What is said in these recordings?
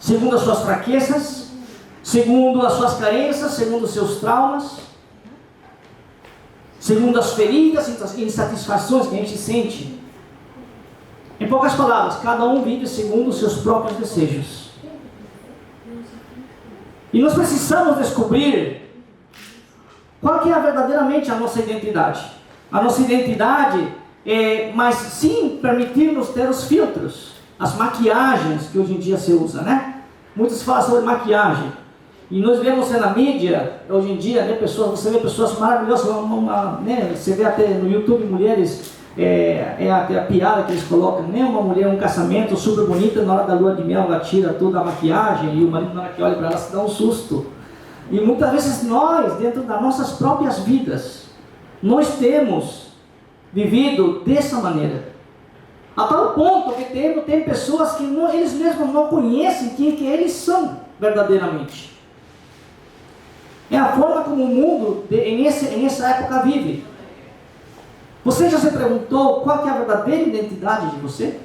segundo as suas fraquezas, segundo as suas carências, segundo os seus traumas, segundo as feridas e insatisfações que a gente sente. Em poucas palavras, cada um vive segundo os seus próprios desejos. E nós precisamos descobrir qual que é verdadeiramente a nossa identidade. A nossa identidade mas sim permitir-nos ter os filtros, as maquiagens que hoje em dia se usa, né? Muitos falam sobre maquiagem. E nós vemos na mídia, hoje em dia, né, você vê pessoas maravilhosas, né, você vê até no YouTube mulheres, até a piada que eles colocam, né, uma mulher, um casamento super bonita, na hora da lua de mel ela tira toda a maquiagem e o marido, na hora que olha para ela, se dá um susto. E muitas vezes nós, dentro das nossas próprias vidas, nós temos vivido dessa maneira. A tal ponto que tem pessoas que eles mesmos não conhecem quem que eles são verdadeiramente. É a forma como o mundo nessa época vive. Você já se perguntou qual que é a verdadeira identidade de você?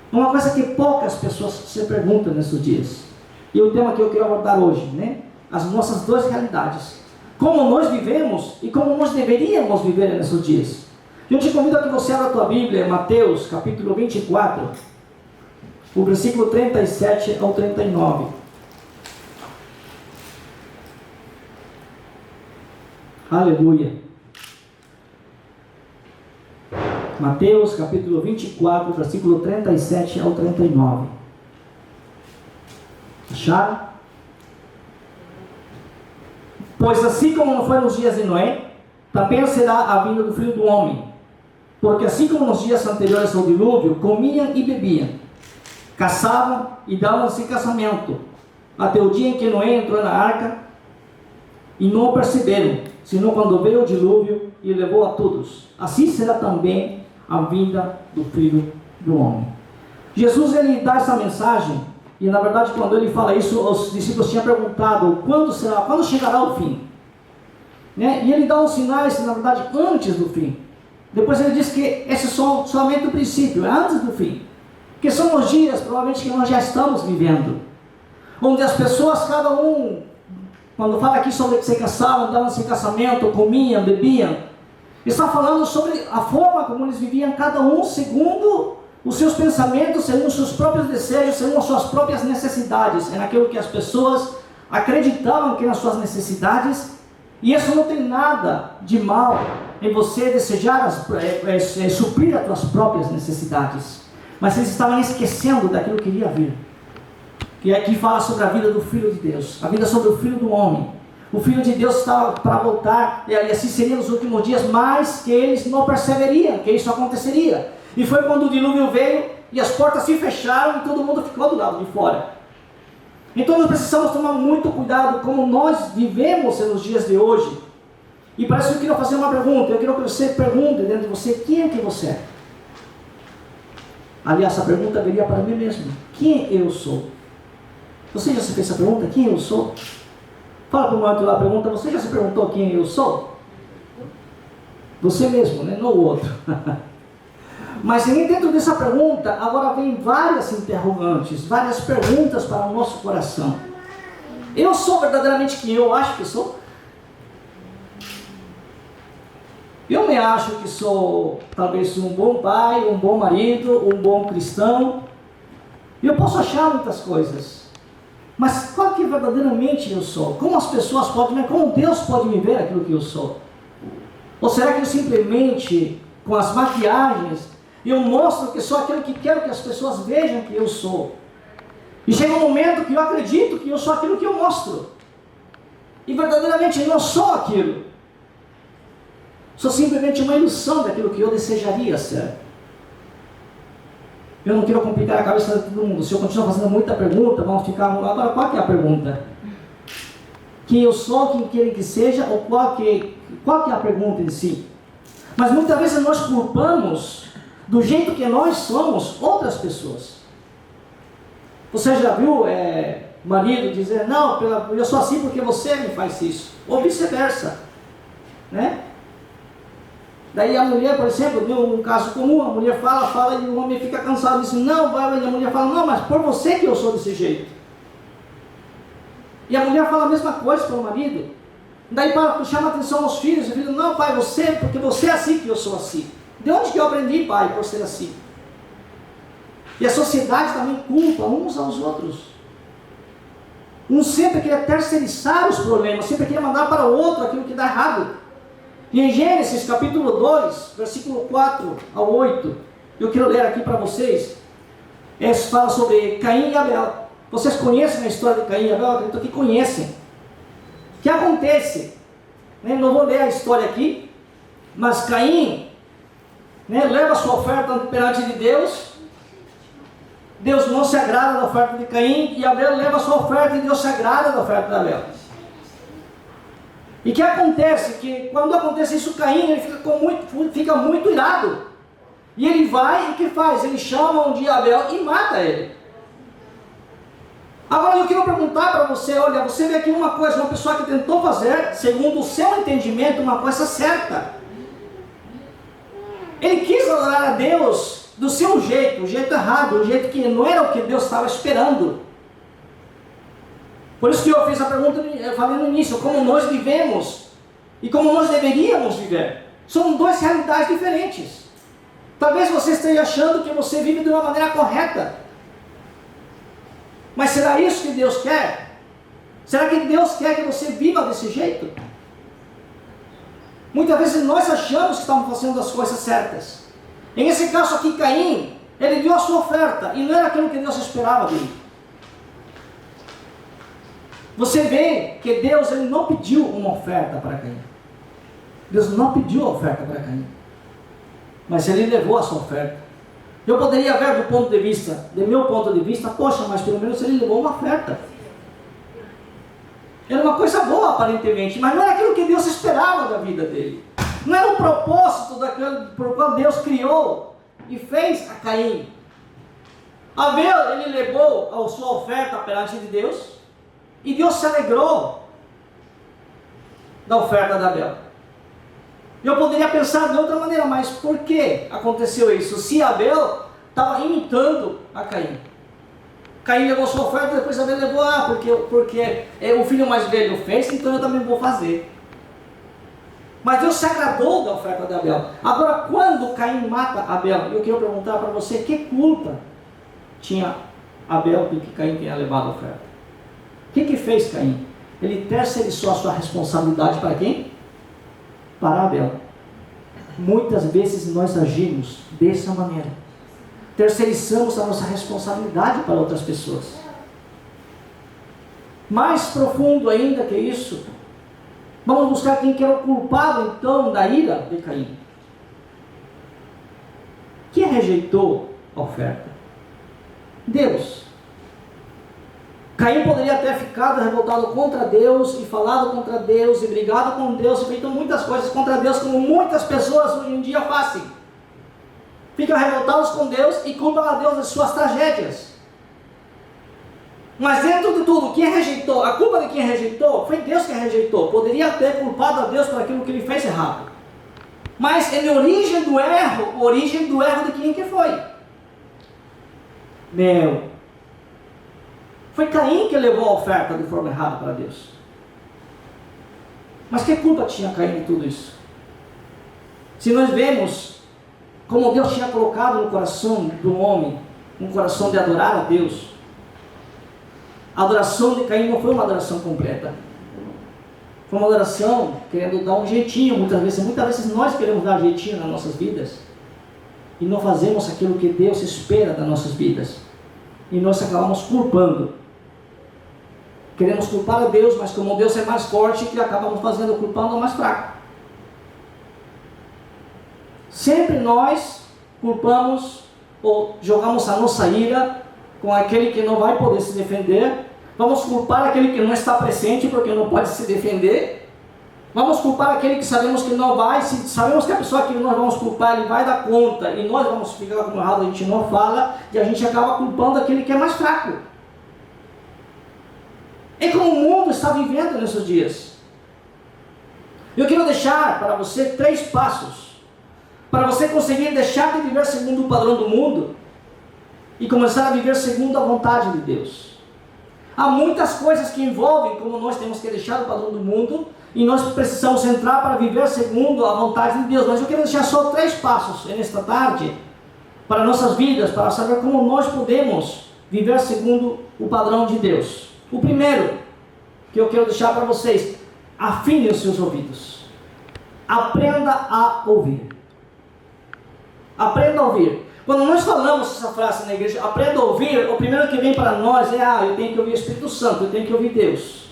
Uma coisa que poucas pessoas se perguntam nesses dias. E o tema que eu quero abordar hoje, né? As nossas duas realidades. Como nós vivemos e como nós deveríamos viver nesses dias. Eu te convido a que você abra a tua Bíblia, Mateus capítulo 24, o versículo 37 ao 39. Aleluia. Mateus capítulo 24, versículo 37 ao 39. Acharam? Pois assim como não foi nos dias de Noé, também será a vinda do Filho do Homem. Porque assim como nos dias anteriores ao dilúvio, comiam e bebiam, caçavam e davam-se em casamento, até o dia em que Noé entrou na arca, e não o perceberam, senão quando veio o dilúvio e levou a todos. Assim será também a vinda do Filho do Homem. Jesus, ele dá essa mensagem, e na verdade quando ele fala isso, os discípulos tinham perguntado, quando chegará o fim? Né? E ele dá uns sinais, na verdade, antes do fim. Depois ele diz que esse é somente o princípio, é antes do fim. Que são os dias, provavelmente, que nós já estamos vivendo. Onde as pessoas, cada um, quando fala aqui sobre que se casavam, davam-se em casamento, comiam, bebiam, está falando sobre a forma como eles viviam, cada um segundo os seus pensamentos, segundo os seus próprios desejos, segundo as suas próprias necessidades. É naquilo que as pessoas acreditavam que nas suas necessidades. E isso não tem nada de mal em você desejar suprir as suas próprias necessidades. Mas eles estavam esquecendo daquilo que iria vir. E aqui fala sobre a vida do Filho de Deus, a vida sobre o Filho do Homem. O Filho de Deus estava para voltar, e assim seria nos últimos dias, mas que eles não perceberiam que isso aconteceria. E foi quando o dilúvio veio, e as portas se fecharam, e todo mundo ficou do lado de fora. Então nós precisamos tomar muito cuidado como nós vivemos nos dias de hoje. E para isso eu queria fazer uma pergunta. Eu quero que você pergunte dentro de você, quem é que você é? Aliás, essa pergunta viria para mim mesmo. Quem eu sou? Você já se fez essa pergunta? Quem eu sou? Fala para o outro lá, pergunta, você já se perguntou quem eu sou? Você mesmo, né? Não o outro. Mas dentro dessa pergunta, agora vem várias interrogantes, várias perguntas para o nosso coração. Eu sou verdadeiramente quem eu acho que sou? Eu me acho que sou, talvez, um bom pai, um bom marido, um bom cristão. E eu posso achar muitas coisas. Mas qual que verdadeiramente eu sou? Como as pessoas podem ver, como Deus pode me ver aquilo que eu sou? Ou será que eu simplesmente, com as maquiagens, eu mostro que sou aquilo que quero que as pessoas vejam que eu sou? E chega um momento que eu acredito que eu sou aquilo que eu mostro. E verdadeiramente eu não sou aquilo. Sou simplesmente uma ilusão daquilo que eu desejaria ser. Eu não quero complicar a cabeça de todo mundo. Se eu continuar fazendo muita pergunta, vamos ficar... Agora, qual que é a pergunta? Quem eu sou, quem querem que seja, ou qual que é a pergunta em si? Mas muitas vezes nós culpamos, do jeito que nós somos, outras pessoas. Você já viu marido dizer, não, eu sou assim porque você me faz isso. Ou vice-versa. Né? Daí a mulher, por exemplo, um caso comum, a mulher fala e o homem fica cansado e diz, não, vai, e a mulher fala, não, mas por você que eu sou desse jeito. E a mulher fala a mesma coisa para o marido. Daí chama atenção aos filhos, o filho, não, pai, porque você é assim que eu sou assim. De onde que eu aprendi, pai, por ser assim? E a sociedade também culpa uns aos outros. Um sempre quer terceirizar os problemas, sempre quer mandar para o outro aquilo que dá errado. E em Gênesis capítulo 2, versículo 4 ao 8, eu quero ler aqui para vocês, fala sobre Caim e Abel. Vocês conhecem a história de Caim e Abel? Acredito que conhecem. O que acontece? Não vou ler a história aqui, mas Caim leva a sua oferta perante de Deus. Deus não se agrada da oferta de Caim, e Abel leva a sua oferta e Deus se agrada da oferta de Abel. E o que acontece? Que quando acontece isso, Caim ele fica muito irado. E ele vai e o que faz? Ele chama um dia Abel e mata ele. Agora eu quero perguntar para você, olha, você vê aqui uma coisa, uma pessoa que tentou fazer, segundo o seu entendimento, uma coisa certa. Ele quis adorar a Deus do seu jeito, o jeito errado, o jeito que não era o que Deus estava esperando. Por isso que eu fiz a pergunta, eu falei no início, como nós vivemos e como nós deveríamos viver. São duas realidades diferentes. Talvez você esteja achando que você vive de uma maneira correta. Mas será isso que Deus quer? Será que Deus quer que você viva desse jeito? Muitas vezes nós achamos que estamos fazendo as coisas certas. Em esse caso aqui, Caim, ele deu a sua oferta e não era aquilo que Deus esperava dele. Você vê que Deus ele não pediu uma oferta para Caim. Deus não pediu a oferta para Caim. Mas ele levou a sua oferta. Eu poderia ver do meu ponto de vista, poxa, mas pelo menos ele levou uma oferta. Era uma coisa boa aparentemente, mas não era aquilo que Deus esperava da vida dele. Não era o propósito daquilo por qual Deus criou e fez a Caim. Abel, ele levou a sua oferta perante de Deus, e Deus se alegrou da oferta de Abel. Eu poderia pensar de outra maneira, mas por que aconteceu isso? Se Abel estava imitando a Caim. Caim levou sua oferta, depois Abel levou, porque o filho mais velho fez, então eu também vou fazer. Mas Deus se agradou da oferta de Abel. Agora, quando Caim mata Abel, eu quero perguntar para você, que culpa tinha Abel de que Caim tenha levado a oferta? O que fez Caim? Ele terceirizou a sua responsabilidade para quem? Para Abel. Muitas vezes nós agimos dessa maneira. Terceirizamos a nossa responsabilidade para outras pessoas. Mais profundo ainda que isso, vamos buscar quem que era o culpado então da ira de Caim. Quem rejeitou a oferta? Deus. Caim poderia ter ficado revoltado contra Deus e falado contra Deus e brigado com Deus e feito muitas coisas contra Deus, como muitas pessoas hoje em dia fazem. Ficam revoltados com Deus e culpam a Deus das suas tragédias. Mas dentro de tudo, quem rejeitou, a culpa de quem rejeitou, foi Deus que rejeitou. Poderia ter culpado a Deus por aquilo que ele fez errado. Mas a origem do erro de quem que foi? Foi Caim que levou a oferta de forma errada para Deus. Mas que culpa tinha Caim de tudo isso? Se nós vemos como Deus tinha colocado no coração do homem um coração de adorar a Deus, a adoração de Caim não foi uma adoração completa. Foi uma adoração querendo dar um jeitinho. Muitas vezes nós queremos dar jeitinho nas nossas vidas e não fazemos aquilo que Deus espera das nossas vidas. E nós acabamos culpando. Queremos culpar a Deus, mas como Deus é mais forte, que acabamos culpando o mais fraco. Sempre nós culpamos ou jogamos a nossa ira com aquele que não vai poder se defender. Vamos culpar aquele que não está presente porque não pode se defender. Vamos culpar aquele que sabemos que não vai. Se sabemos que a pessoa que nós vamos culpar, ele vai dar conta e nós vamos ficar com errado, a gente não fala e a gente acaba culpando aquele que é mais fraco. É como o mundo está vivendo nesses dias. Eu quero deixar para você 3 passos para você conseguir deixar de viver segundo o padrão do mundo e começar a viver segundo a vontade de Deus. Há muitas coisas que envolvem como nós temos que deixar o padrão do mundo e nós precisamos entrar para viver segundo a vontade de Deus. Mas eu quero deixar só 3 passos nesta tarde para nossas vidas, para saber como nós podemos viver segundo o padrão de Deus. O primeiro que eu quero deixar para vocês: afine os seus ouvidos. Aprenda a ouvir. Aprenda a ouvir. Quando nós falamos essa frase na igreja, aprenda a ouvir, o primeiro que vem para nós é: eu tenho que ouvir o Espírito Santo, eu tenho que ouvir Deus.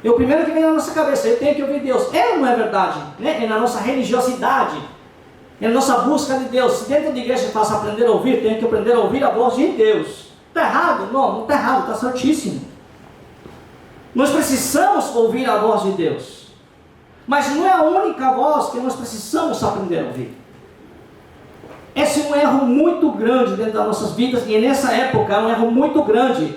É o primeiro que vem na nossa cabeça: eu tenho que ouvir Deus. É, não é verdade? Né? É na nossa religiosidade, é na nossa busca de Deus. Se dentro da igreja fala aprender a ouvir, tenho que aprender a ouvir a voz de Deus. Está errado? Não está errado, está certíssimo. Nós precisamos ouvir a voz de Deus, mas não é a única voz que nós precisamos aprender a ouvir. Esse é um erro muito grande dentro das nossas vidas, e nessa época é um erro muito grande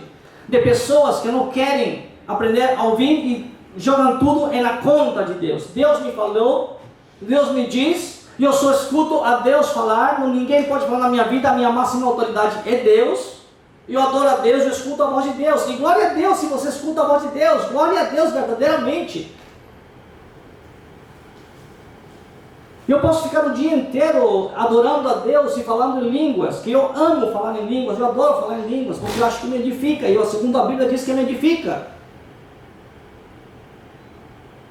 de pessoas que não querem aprender a ouvir e jogam tudo na conta de Deus. Deus me falou, Deus me diz, e eu só escuto a Deus falar, ninguém pode falar na minha vida, a minha máxima autoridade é Deus, eu adoro a Deus, eu escuto a voz de Deus, e glória a Deus se você escuta a voz de Deus, glória a Deus verdadeiramente. Eu posso ficar o dia inteiro adorando a Deus e falando em línguas, que eu amo falar em línguas, eu adoro falar em línguas, porque eu acho que me edifica, e a segunda Bíblia diz que me edifica.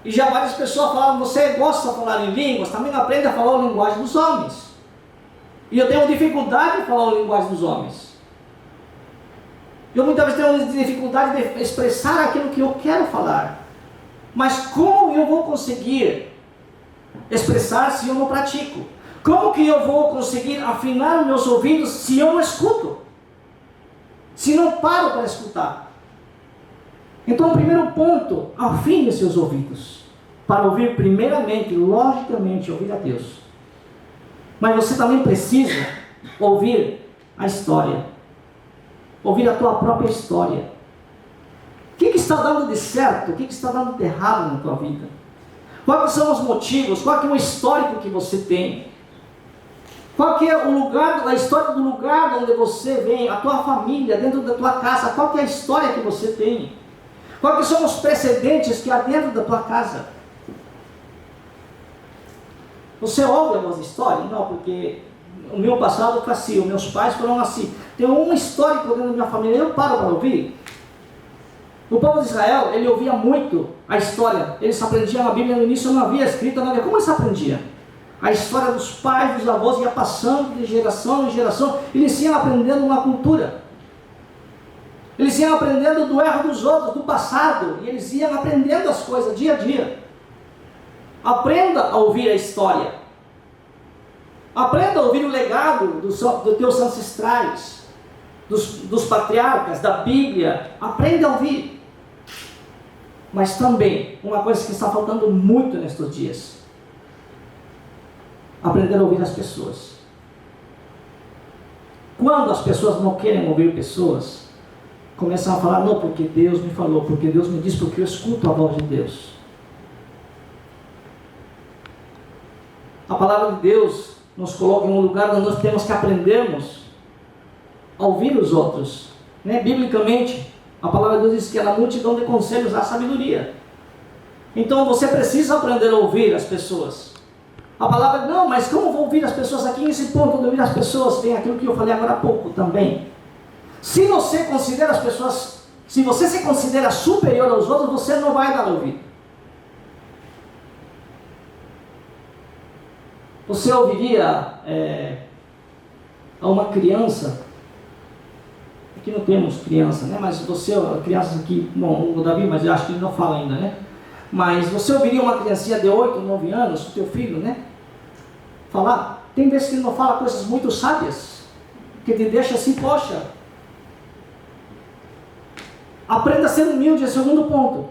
E já várias pessoas falaram: você gosta de falar em línguas, também aprende a falar a linguagem dos homens. E eu tenho dificuldade de falar a linguagem dos homens. Eu muitas vezes tenho dificuldade de expressar aquilo que eu quero falar. Mas como eu vou conseguir expressar se eu não pratico? Como que eu vou conseguir afinar os meus ouvidos se eu não escuto? Se não paro para escutar? Então, o primeiro ponto: afine seus ouvidos para ouvir primeiramente, logicamente, ouvir a Deus. Mas você também precisa ouvir a história, ouvir a tua própria história. O que está dando de certo? O que está dando de errado na tua vida? Quais são os motivos? Qual é o histórico que você tem? Qual que é o lugar, a história do lugar onde você vem, a tua família, dentro da tua casa? Qual que é a história que você tem? Quais que são os precedentes que há dentro da tua casa? Você ouve a vossa história? Não, porque o meu passado foi assim, os meus pais foram assim. Tem um histórico dentro da minha família, eu paro para ouvir. O povo de Israel, ele ouvia muito a história. Eles aprendiam a Bíblia, no início não havia escrita, não havia. Como eles aprendiam? A história dos pais, dos avós, ia passando de geração em geração. Eles iam aprendendo uma cultura. Eles iam aprendendo do erro dos outros, do passado. E eles iam aprendendo as coisas dia a dia. Aprenda a ouvir a história. Aprenda a ouvir o legado dos teus ancestrais, dos patriarcas, da Bíblia. Aprenda a ouvir. Mas também, uma coisa que está faltando muito nestes dias: aprender a ouvir as pessoas. Quando as pessoas não querem ouvir pessoas, começam a falar: não, porque Deus me falou, porque Deus me disse, porque eu escuto a voz de Deus. A palavra de Deus nos coloca em um lugar onde nós temos que aprendermos a ouvir os outros. Né? Biblicamente, a palavra de Deus diz que na multidão de conselhos há sabedoria. Então você precisa aprender a ouvir as pessoas. A palavra: não, mas como vou ouvir as pessoas? Aqui nesse ponto de ouvir as pessoas tem aquilo que eu falei agora há pouco também. Se você considera as pessoas, se você se considera superior aos outros, você não vai dar ouvido. Você ouviria a uma criança? Aqui não temos criança, né? Mas você, crianças aqui, bom, o Davi, mas eu acho que ele não fala ainda, né? Mas você ouviria uma criancinha de 8, 9 anos, o teu filho, né? Falar? Tem vezes que ele não fala coisas muito sábias, que te deixa assim: poxa. Aprenda a ser humilde, é o segundo ponto.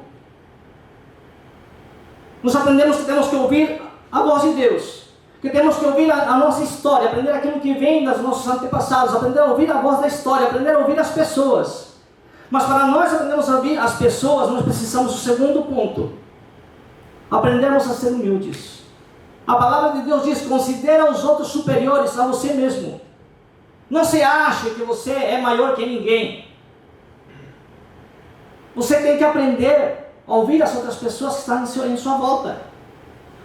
Nós aprendemos que temos que ouvir a voz de Deus, que temos que ouvir a nossa história, aprender aquilo que vem dos nossos antepassados, aprender a ouvir a voz da história, aprender a ouvir as pessoas. Mas para nós aprendermos a ouvir as pessoas, nós precisamos do segundo ponto: aprendermos a ser humildes. A palavra de Deus diz: considera os outros superiores a você mesmo. Não se ache que você é maior que ninguém. Você tem que aprender a ouvir as outras pessoas que estão em sua volta.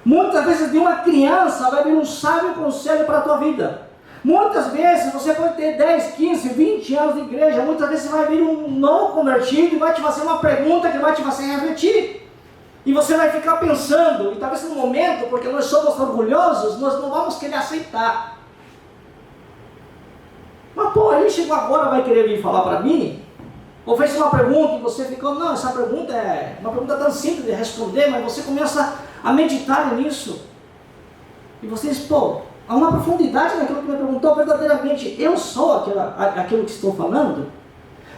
Muitas vezes de uma criança vai vir um sábio conselho para a tua vida. Muitas vezes você pode ter 10, 15, 20 anos de igreja. Muitas vezes vai vir um novo convertido e vai te fazer uma pergunta que vai te fazer refletir. E você vai ficar pensando, e talvez no momento, porque nós somos orgulhosos, nós não vamos querer aceitar. Mas pô, ele chegou agora, vai querer vir falar para mim? Ou fez uma pergunta e você ficou, não, essa pergunta é uma pergunta tão simples de responder, mas você começa a meditar nisso. E você diz, pô, há uma profundidade naquilo que me perguntou, verdadeiramente, eu sou aquilo que estou falando?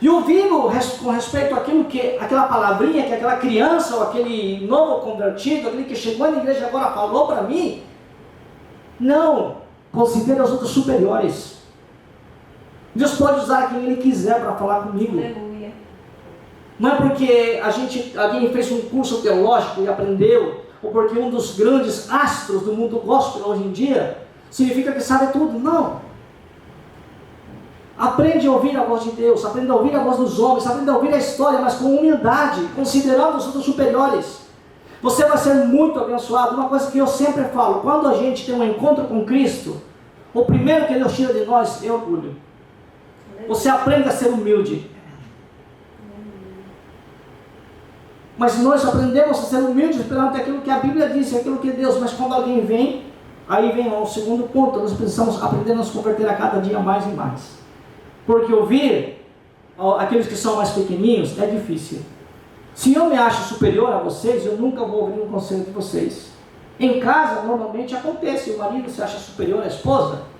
E ouvindo com respeito àquilo que, aquela palavrinha que aquela criança ou aquele novo convertido, aquele que chegou na igreja agora falou para mim, não, considere os outros superiores. Deus pode usar quem Ele quiser para falar comigo. Aleluia. Não é porque alguém fez um curso teológico e aprendeu, ou porque um dos grandes astros do mundo gospel hoje em dia, significa que sabe tudo. Não. Aprende a ouvir a voz de Deus, aprende a ouvir a voz dos homens, aprende a ouvir a história, mas com humildade, considerando os outros superiores. Você vai ser muito abençoado. Uma coisa que eu sempre falo, quando a gente tem um encontro com Cristo, o primeiro que Deus tira de nós é orgulho. Você aprende a ser humilde. Mas nós aprendemos a ser humildes perante aquilo que a Bíblia diz, aquilo que é Deus. Mas quando alguém vem, aí vem o segundo ponto, nós precisamos aprender a nos converter a cada dia mais e mais. Porque ouvir aqueles que são mais pequenininhos é difícil. Se eu me acho superior a vocês, eu nunca vou ouvir um conselho de vocês. Em casa, normalmente acontece, o marido se acha superior à esposa,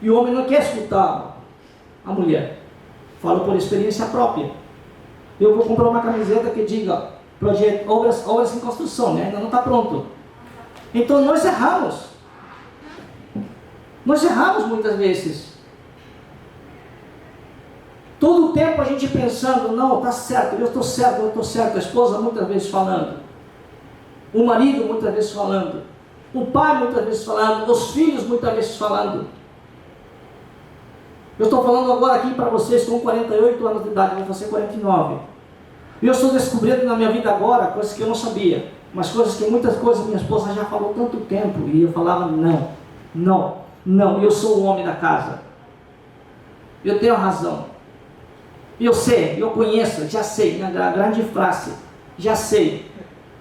e o homem não quer escutar a mulher. Falo por experiência própria. Eu vou comprar uma camiseta que diga projeto, obras em construção, né? Ainda não está pronto. Então nós erramos. Nós erramos muitas vezes. Todo o tempo a gente pensando, não, está certo, eu estou certo. A esposa muitas vezes falando. O marido muitas vezes falando. O pai muitas vezes falando. Os filhos muitas vezes falando. Eu estou falando agora aqui para vocês com 48 anos de idade, vou fazer 49. E eu estou descobrindo na minha vida agora coisas que eu não sabia. Mas muitas coisas minha esposa já falou tanto tempo. E eu falava, não, eu sou o homem da casa. Eu tenho razão. Eu sei, eu conheço, já sei, minha grande frase, já sei.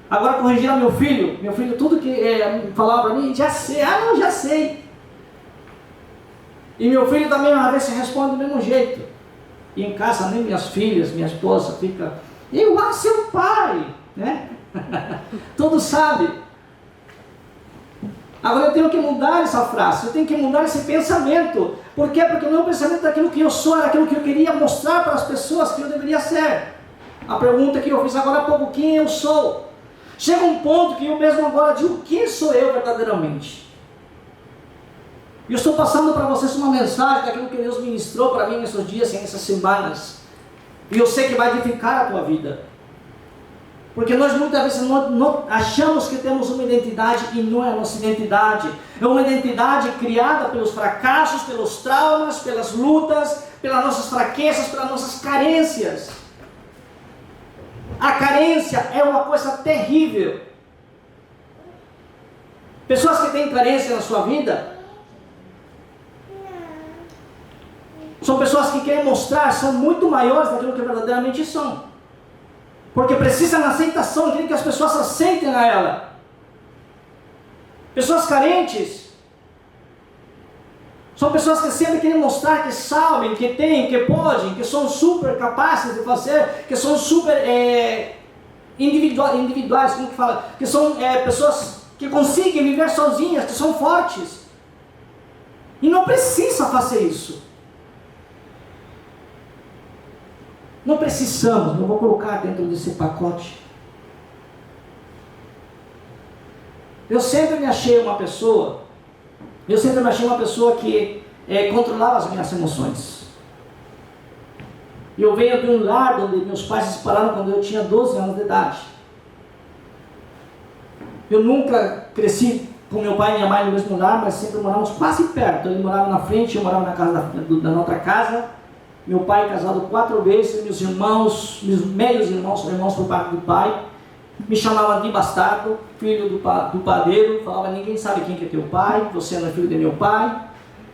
Agora corrigir meu filho tudo que falava para mim, já sei, já sei. E meu filho também uma vez se responde do mesmo jeito. E em casa nem minhas filhas, minha esposa fica, eu seu pai, né? Todos sabem. Agora eu tenho que mudar essa frase, eu tenho que mudar esse pensamento. Por quê? Porque o meu pensamento daquilo que eu sou, era aquilo que eu queria mostrar para as pessoas que eu deveria ser. A pergunta que eu fiz agora há pouco, quem eu sou? Chega um ponto que eu mesmo agora digo, quem sou eu verdadeiramente? Eu estou passando para vocês uma mensagem daquilo que Deus ministrou para mim nesses dias e nessas semanas. E eu sei que vai edificar a tua vida. Porque nós muitas vezes não achamos que temos uma identidade e não é a nossa identidade. É uma identidade criada pelos fracassos, pelos traumas, pelas lutas, pelas nossas fraquezas, pelas nossas carências. A carência é uma coisa terrível. Pessoas que têm carência na sua vida são pessoas que querem mostrar, são muito maiores daquilo que verdadeiramente são. Porque precisam da aceitação, querem que as pessoas aceitem a ela. Pessoas carentes são pessoas que sempre querem mostrar que sabem, que têm, que podem, que são super capazes de fazer, que são super individuais, como que fala? Que são pessoas que conseguem viver sozinhas, que são fortes. E não precisa fazer isso. Não precisamos, não vou colocar dentro desse pacote. Eu sempre me achei uma pessoa que controlava as minhas emoções. Eu venho de um lar onde meus pais se separaram quando eu tinha 12 anos de idade. Eu nunca cresci com meu pai e minha mãe no mesmo lar, mas sempre morávamos quase perto. Ele morava na frente, eu morava na casa da outra casa. Meu pai casado 4 vezes, meus irmãos, meus meios irmãos por parte do pai, me chamavam de bastardo, filho do padeiro, falava, ninguém sabe quem que é teu pai, você não é filho de meu pai.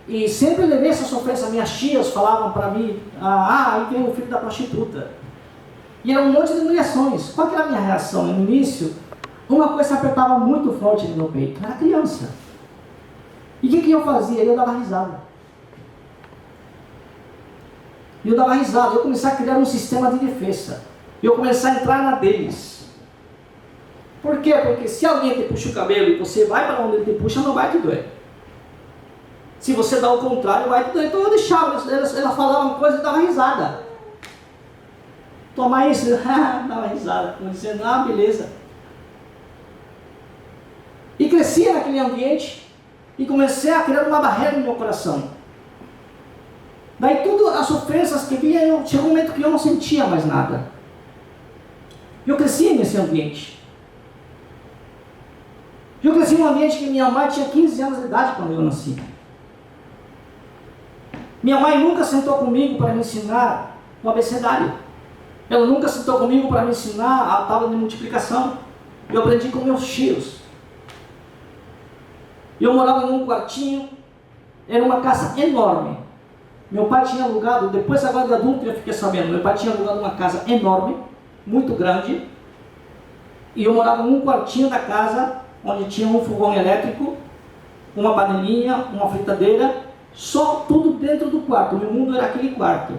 E sempre levei essa sofrência, minhas tias falavam para mim, aí vem o filho da prostituta. E era um monte de humilhações. Qual que era a minha reação? No início, uma coisa apertava muito forte no meu peito, eu era criança. E o que eu fazia? Eu dava risada. Eu comecei a criar um sistema de defesa. Eu comecei a entrar na deles. Por quê? Porque se alguém te puxa o cabelo e você vai para onde ele te puxa, não vai te doer. Se você dá o contrário, vai te doer. Então eu deixava, ela falava uma coisa e dava risada. Toma isso, dava risada, como dizendo, beleza. E crescia naquele ambiente e comecei a criar uma barreira no meu coração. Daí todas as ofensas que vinha, chegou um momento que eu não sentia mais nada. Eu cresci nesse ambiente. Eu cresci num ambiente que minha mãe tinha 15 anos de idade quando eu nasci. Minha mãe nunca sentou comigo para me ensinar o abecedário. Ela nunca sentou comigo para me ensinar a tábua de multiplicação. Eu aprendi com meus tios. Eu morava num quartinho, era uma casa enorme. Meu pai tinha alugado, depois agora de adulto eu fiquei sabendo, meu pai tinha alugado uma casa enorme, muito grande, e eu morava num quartinho da casa, onde tinha um fogão elétrico, uma panelinha, uma fritadeira, só tudo dentro do quarto, o meu mundo era aquele quarto.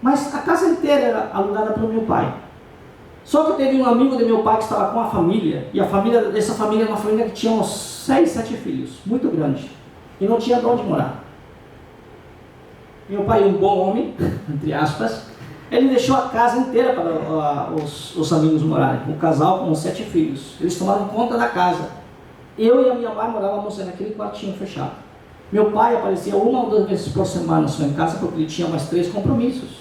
Mas a casa inteira era alugada pelo meu pai. Só que teve um amigo de meu pai que estava com a família, e essa família era uma família que tinha uns 6, 7 filhos, muito grande. E não tinha de onde morar. Meu pai, um bom homem, entre aspas, ele deixou a casa inteira para os amigos morarem. Um casal com 7 filhos. Eles tomaram conta da casa. Eu e a minha mãe morávamos naquele quartinho fechado. Meu pai aparecia 1 ou 2 vezes por semana só em casa, porque ele tinha mais 3 compromissos.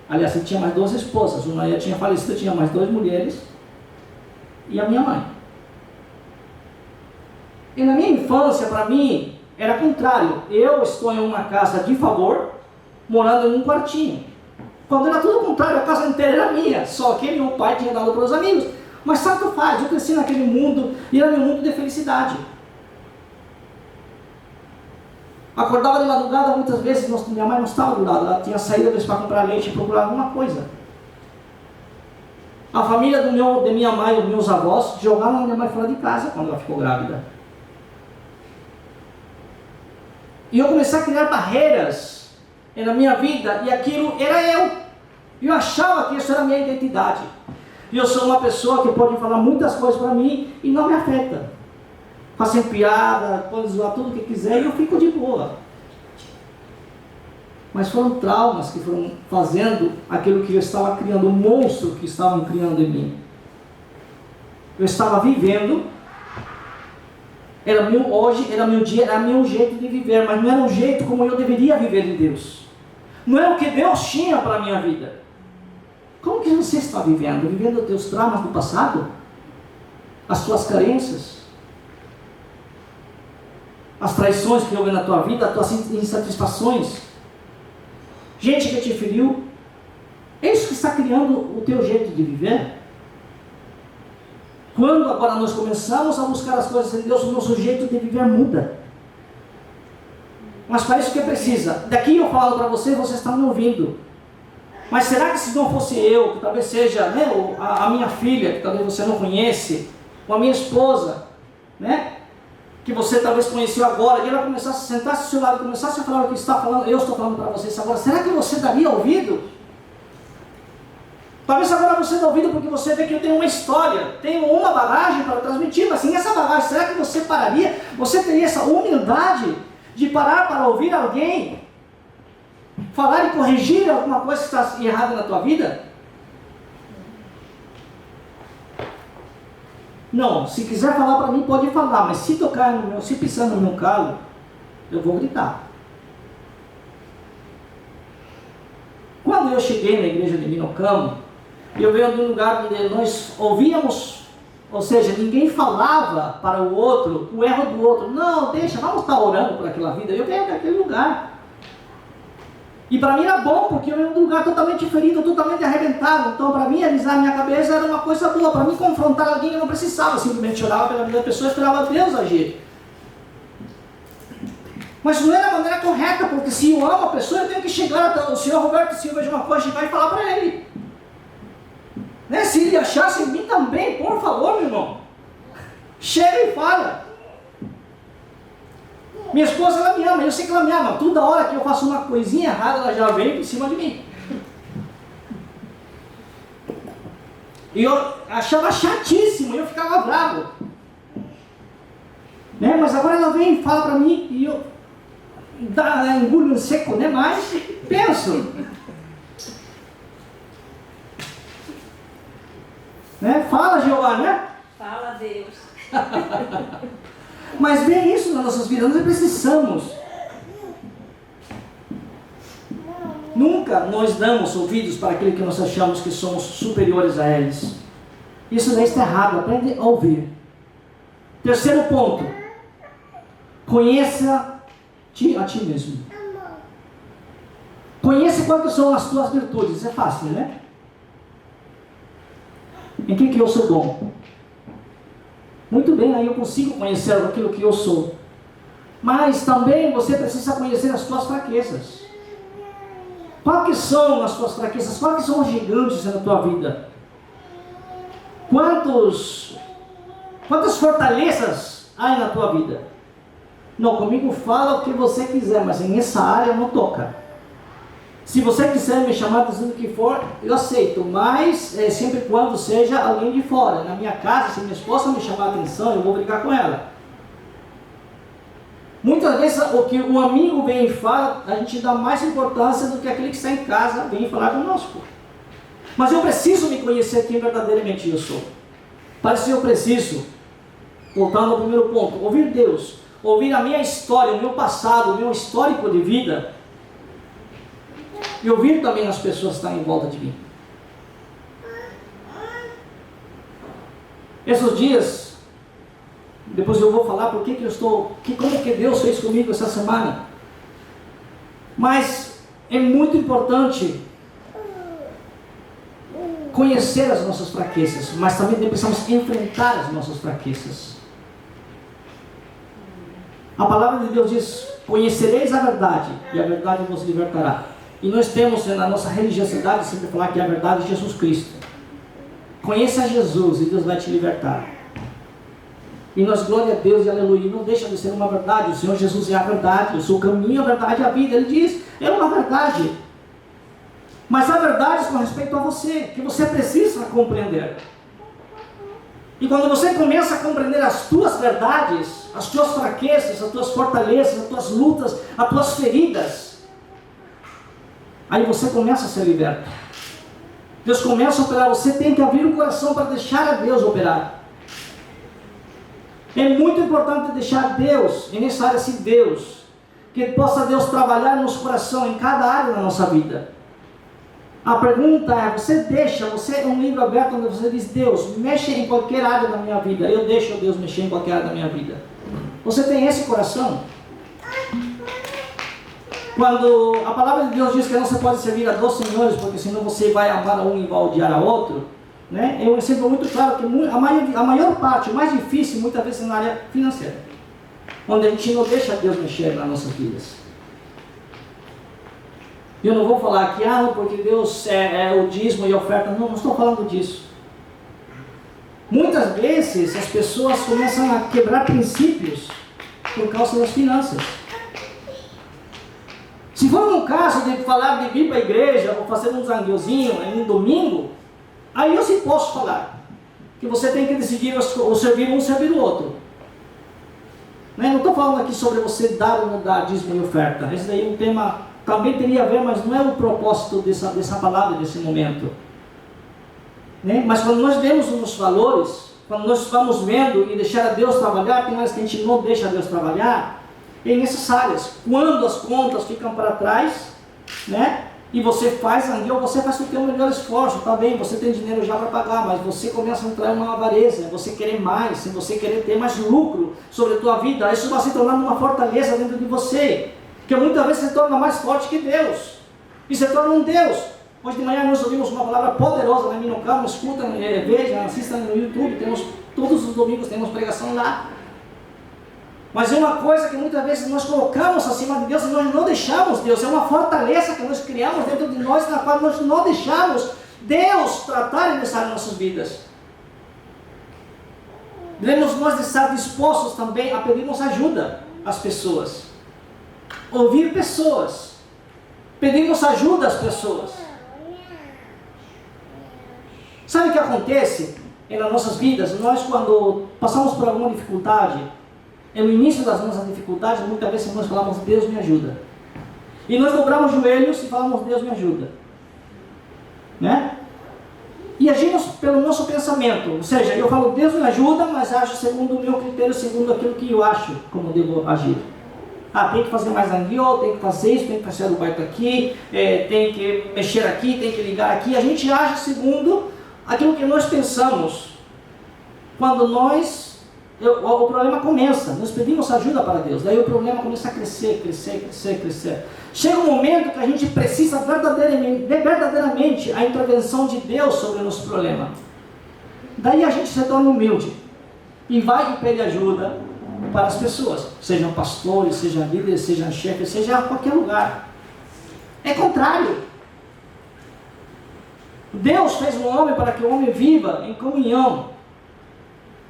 Aliás, ele tinha mais 2 esposas. Uma já tinha falecido, tinha mais 2 mulheres. E a minha mãe. E na minha infância, para mim, era contrário. Eu estou em uma casa de favor, morando em um quartinho. Quando era tudo o contrário, a casa inteira era minha. Só que meu pai tinha dado para os amigos. Mas tanto faz, eu cresci naquele mundo e era meu mundo de felicidade. Acordava de madrugada, muitas vezes minha mãe não estava do lado. Ela tinha saído às vezes para comprar leite e procurar alguma coisa. A família de minha mãe, os meus avós, jogaram a minha mãe fora de casa quando ela ficou grávida. E eu comecei a criar barreiras na minha vida, e aquilo era eu. Eu achava que isso era a minha identidade. E eu sou uma pessoa que pode falar muitas coisas para mim e não me afeta. Fazem piada, pode zoar tudo o que quiser e eu fico de boa. Mas foram traumas que foram fazendo aquilo que eu estava criando, o monstro que estavam criando em mim. Eu estava vivendo. Hoje era meu dia, era meu jeito de viver, mas não era um jeito como eu deveria viver em Deus. Não é o que Deus tinha para a minha vida. Como que você está vivendo? Vivendo os teus traumas do passado? As tuas carências? As traições que houve na tua vida? As tuas insatisfações? Gente que te feriu? É isso que está criando o teu jeito de viver? Quando agora nós começamos a buscar as coisas de Deus, o nosso jeito de viver muda. Mas para isso que precisa? Daqui eu falo para você, vocês estão me ouvindo. Mas será que se não fosse eu, que talvez seja a minha filha, que talvez você não conhece, ou a minha esposa, que você talvez conheceu agora, e ela começasse a sentar-se ao seu lado, começasse a falar o que está falando, eu estou falando para vocês agora, será que você daria ouvido? Talvez agora você dê ouvido porque você vê que eu tenho uma história, tenho uma bagagem para transmitir, mas sem essa bagagem, será que você pararia? Você teria essa humildade de parar para ouvir alguém falar e corrigir alguma coisa que está errada na tua vida? Não, se quiser falar para mim, pode falar, mas se tocar se pisar no meu calo, eu vou gritar. Quando eu cheguei na igreja de Minocamo, Eu venho de um lugar onde nós ouvíamos, ou seja, ninguém falava para o outro o erro do outro. Não, deixa, vamos estar orando por aquela vida. Eu venho daquele lugar. E para mim era bom, porque eu venho de um lugar totalmente ferido, totalmente arrebentado. Então, para mim, alisar a minha cabeça era uma coisa boa. Para mim, confrontar alguém, eu não precisava simplesmente orar pela vida da pessoa, eu esperava Deus agir. Mas não era a maneira correta, porque se eu amo a pessoa, eu tenho que chegar até o senhor Roberto Silva de uma coisa, chegar e falar para ele. Né? Se ele achasse em mim também, por favor, meu irmão, chega e fala. Minha esposa, ela me ama, eu sei que ela me ama. Toda hora que eu faço uma coisinha errada, ela já vem em cima de mim. E eu achava chatíssimo, eu ficava bravo. Né? Mas agora ela vem e fala para mim, e eu engulho seco, né? Mas penso. Né? Fala, Jeová, né? Fala, Deus. Mas vem isso nas nossas vidas, nós precisamos. Nunca nós damos ouvidos para aquilo que nós achamos que somos superiores a eles. Isso daí está errado, aprende a ouvir. Terceiro ponto. Conheça-te a ti mesmo. Conheça quais são as tuas virtudes. Isso é fácil, né? Em que eu sou bom? Muito bem, aí eu consigo conhecer aquilo que eu sou. Mas também você precisa conhecer as suas fraquezas. Quais são as suas fraquezas? Quais são os gigantes na tua vida? Quantas fortalezas há na tua vida? Não, comigo fala o que você quiser, mas nessa área não toca. Se você quiser me chamar dizendo o que for, eu aceito, mas sempre quando seja alguém de fora. Na minha casa, se minha esposa me chamar a atenção, eu vou brigar com ela. Muitas vezes o que o amigo vem e fala, a gente dá mais importância do que aquele que está em casa vem falar conosco. Mas eu preciso me conhecer quem verdadeiramente eu sou. Para isso eu preciso, voltando ao primeiro ponto, ouvir Deus, ouvir a minha história, o meu passado, o meu histórico de vida, e ouvir também as pessoas que estão em volta de mim. Esses dias, depois eu vou falar como que Deus fez comigo essa semana. Mas é muito importante conhecer as nossas fraquezas, mas também precisamos enfrentar as nossas fraquezas. A palavra de Deus diz: conhecereis a verdade, e a verdade vos libertará. E nós temos na nossa religiosidade sempre falar que a verdade é Jesus Cristo. Conheça Jesus e Deus vai te libertar. E nós, glória a Deus e aleluia, não deixa de ser uma verdade. O Senhor Jesus é a verdade, eu sou o caminho, a verdade e a vida. Ele diz, é uma verdade. Mas há verdades com respeito a você, que você precisa compreender. E quando você começa a compreender as tuas verdades, as tuas fraquezas, as tuas fortalezas, as tuas lutas, as tuas feridas, aí você começa a ser liberto. Deus começa a operar. Você tem que abrir o coração para deixar a Deus operar. É muito importante deixar Deus, e nessa área sim Deus, que possa Deus trabalhar no nosso coração, em cada área da nossa vida. A pergunta é, você é um livro aberto onde você diz, Deus, mexe em qualquer área da minha vida. Eu deixo Deus mexer em qualquer área da minha vida. Você tem esse coração? Quando a palavra de Deus diz que não se pode servir a dois senhores, porque senão você vai amar a um e vai odiar a outro, né? É um exemplo muito claro que a maior parte, o mais difícil, muitas vezes é na área financeira, onde a gente não deixa Deus mexer nas nossas vidas. Eu não vou falar aqui, porque Deus é o dízimo e a oferta. Não estou falando disso. Muitas vezes as pessoas começam a quebrar princípios por causa das finanças. Se for um caso de falar de vir para a igreja ou fazer um zangueuzinho em um domingo, aí eu sim posso falar que você tem que decidir ou servir um ou servir o outro. Não estou falando aqui sobre você dar ou não dar dízimo e oferta. Esse daí é um tema também teria a ver, mas não é o propósito dessa palavra, desse momento. Né? Mas quando nós vemos nos valores, quando nós vamos vendo e deixar a Deus trabalhar, tem áreas que a gente não deixa Deus trabalhar, é necessárias. Quando as contas ficam para trás, né? e você faz ali, ou você faz o teu melhor esforço, tá bem, você tem dinheiro já para pagar, mas você começa a entrar em uma avareza, você querer mais, se você querer ter mais lucro sobre a tua vida, isso vai se tornar uma fortaleza dentro de você, que muitas vezes se torna mais forte que Deus, e se torna um Deus. Hoje de manhã nós ouvimos uma palavra poderosa na Minocamo, escutam, vejam, assistam no YouTube, todos os domingos temos pregação lá. Mas é uma coisa que muitas vezes nós colocamos acima de Deus e nós não deixamos Deus. É uma fortaleza que nós criamos dentro de nós, na qual nós não deixamos Deus tratar e deixar em nossas vidas. Devemos nós estar dispostos também a pedirmos ajuda às pessoas. Ouvir pessoas. Pedirmos ajuda às pessoas. Sabe o que acontece nas nossas vidas? Nós, quando passamos por alguma dificuldade, no início das nossas dificuldades, muitas vezes nós falamos, Deus me ajuda. E nós dobramos os joelhos e falamos, Deus me ajuda. Né? E agimos pelo nosso pensamento. Ou seja, eu falo, Deus me ajuda, mas acho segundo o meu critério, segundo aquilo que eu acho, como devo agir. Tem que fazer mais ali, tem que fazer isso, tem que fazer o baita aqui, tem que mexer aqui, tem que ligar aqui. A gente age segundo aquilo que nós pensamos. Quando o problema começa, nós pedimos ajuda para Deus, daí o problema começa a crescer. Chega um momento que a gente precisa verdadeiramente a intervenção de Deus sobre o nosso problema. Daí a gente se torna humilde e vai e pede ajuda para as pessoas, sejam pastores, sejam líderes, sejam chefes, seja qualquer lugar. É contrário. Deus fez o homem para que o homem viva em comunhão,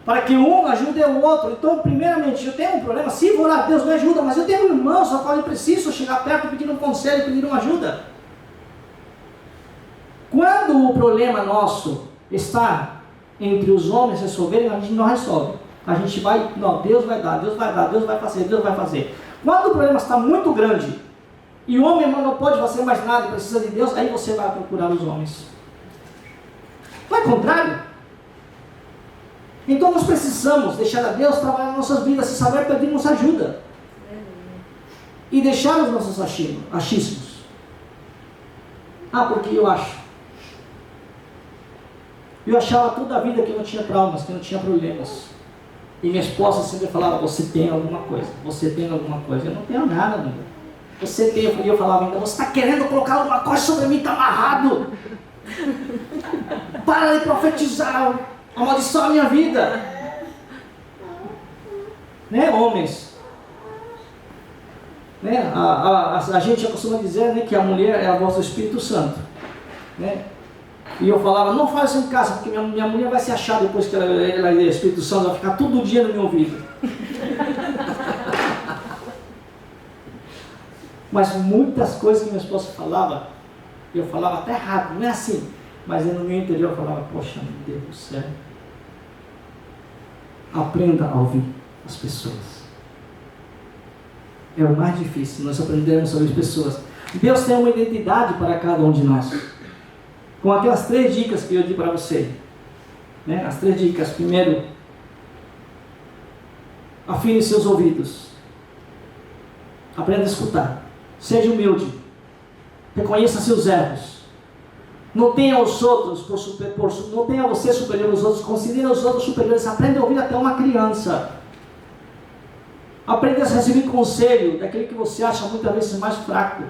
para que um ajude o outro. Então, primeiramente, eu tenho um problema, se vou orar, Deus me ajuda, mas eu tenho irmãos ao qual eu preciso chegar perto e pedir um conselho, pedir uma ajuda. Quando o problema nosso está entre os homens resolverem, a gente não resolve. A gente vai, não, Deus vai dar, Deus vai fazer. Quando o problema está muito grande e o homem não pode fazer mais nada e precisa de Deus, aí você vai procurar os homens. Não é contrário? Então nós precisamos deixar a Deus trabalhar nas nossas vidas e saber pedirmos ajuda. E deixar os nossos achismos. Porque eu acho. Eu achava toda a vida que eu não tinha traumas, que eu não tinha problemas. E minha esposa sempre falava, você tem alguma coisa, você tem alguma coisa. Eu não tenho nada, amiga. Você tem, e eu falava ainda, você está querendo colocar alguma coisa sobre mim, está amarrado. Para de profetizar, amaldiçoar a minha vida. Né, homens? Né? A gente costuma dizer, né, que a mulher é a voz do Espírito Santo. Né? E eu falava, não faz isso em casa, porque minha mulher vai se achar depois que ela é Espírito Santo, vai ficar todo dia no meu ouvido. Mas muitas coisas que minha esposa falava, eu falava até errado, não é assim. Mas no meu interior eu falava, poxa, meu Deus do céu. Aprenda a ouvir as pessoas. É o mais difícil, nós aprendermos sobre as pessoas. Deus tem uma identidade para cada um de nós. Com aquelas 3 dicas que eu dei para você. Né? As 3 dicas. Primeiro, afine seus ouvidos. Aprenda a escutar. Seja humilde. Reconheça seus erros. Não tenha os outros, não tenha você superior aos outros. Considere os outros superiores. Aprenda a ouvir até uma criança. Aprenda a receber conselho daquele que você acha muitas vezes mais fraco.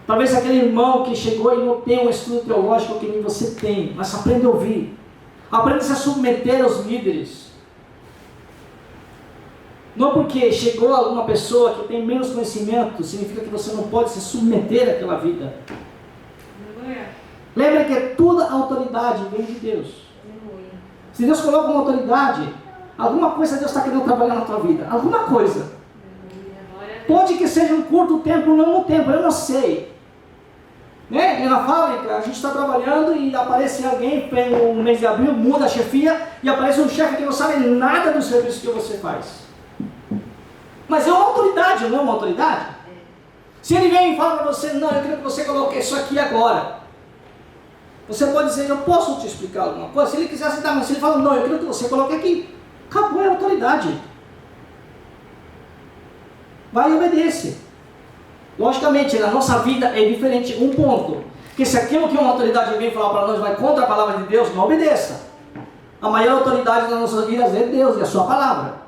Talvez aquele irmão que chegou e não tem um estudo teológico que nem você tem, mas aprenda a ouvir. Aprenda a se submeter aos líderes. Não porque chegou alguma pessoa que tem menos conhecimento, significa que você não pode se submeter àquela vida. Lembre que toda autoridade vem de Deus. Se Deus coloca uma autoridade, alguma coisa Deus está querendo trabalhar na tua vida. Alguma coisa. Pode que seja um curto tempo, não um tempo, eu não sei. Né? E na fábrica, a gente está trabalhando e aparece alguém no mês de abril, muda a chefia e aparece um chefe que não sabe nada do serviço que você faz. Mas é uma autoridade, não é uma autoridade? Se ele vem e fala para você, não, eu quero que você coloque isso aqui agora. Você pode dizer, eu posso te explicar alguma coisa? Se ele quiser aceitar, mas se ele fala, não, eu quero que você coloque aqui. Acabou, é autoridade. Vai e obedece. Logicamente, na nossa vida é diferente. Um ponto, que se aquilo que uma autoridade vem falar para nós vai contra a palavra de Deus, não obedeça. A maior autoridade das nossas vidas é Deus e a sua palavra.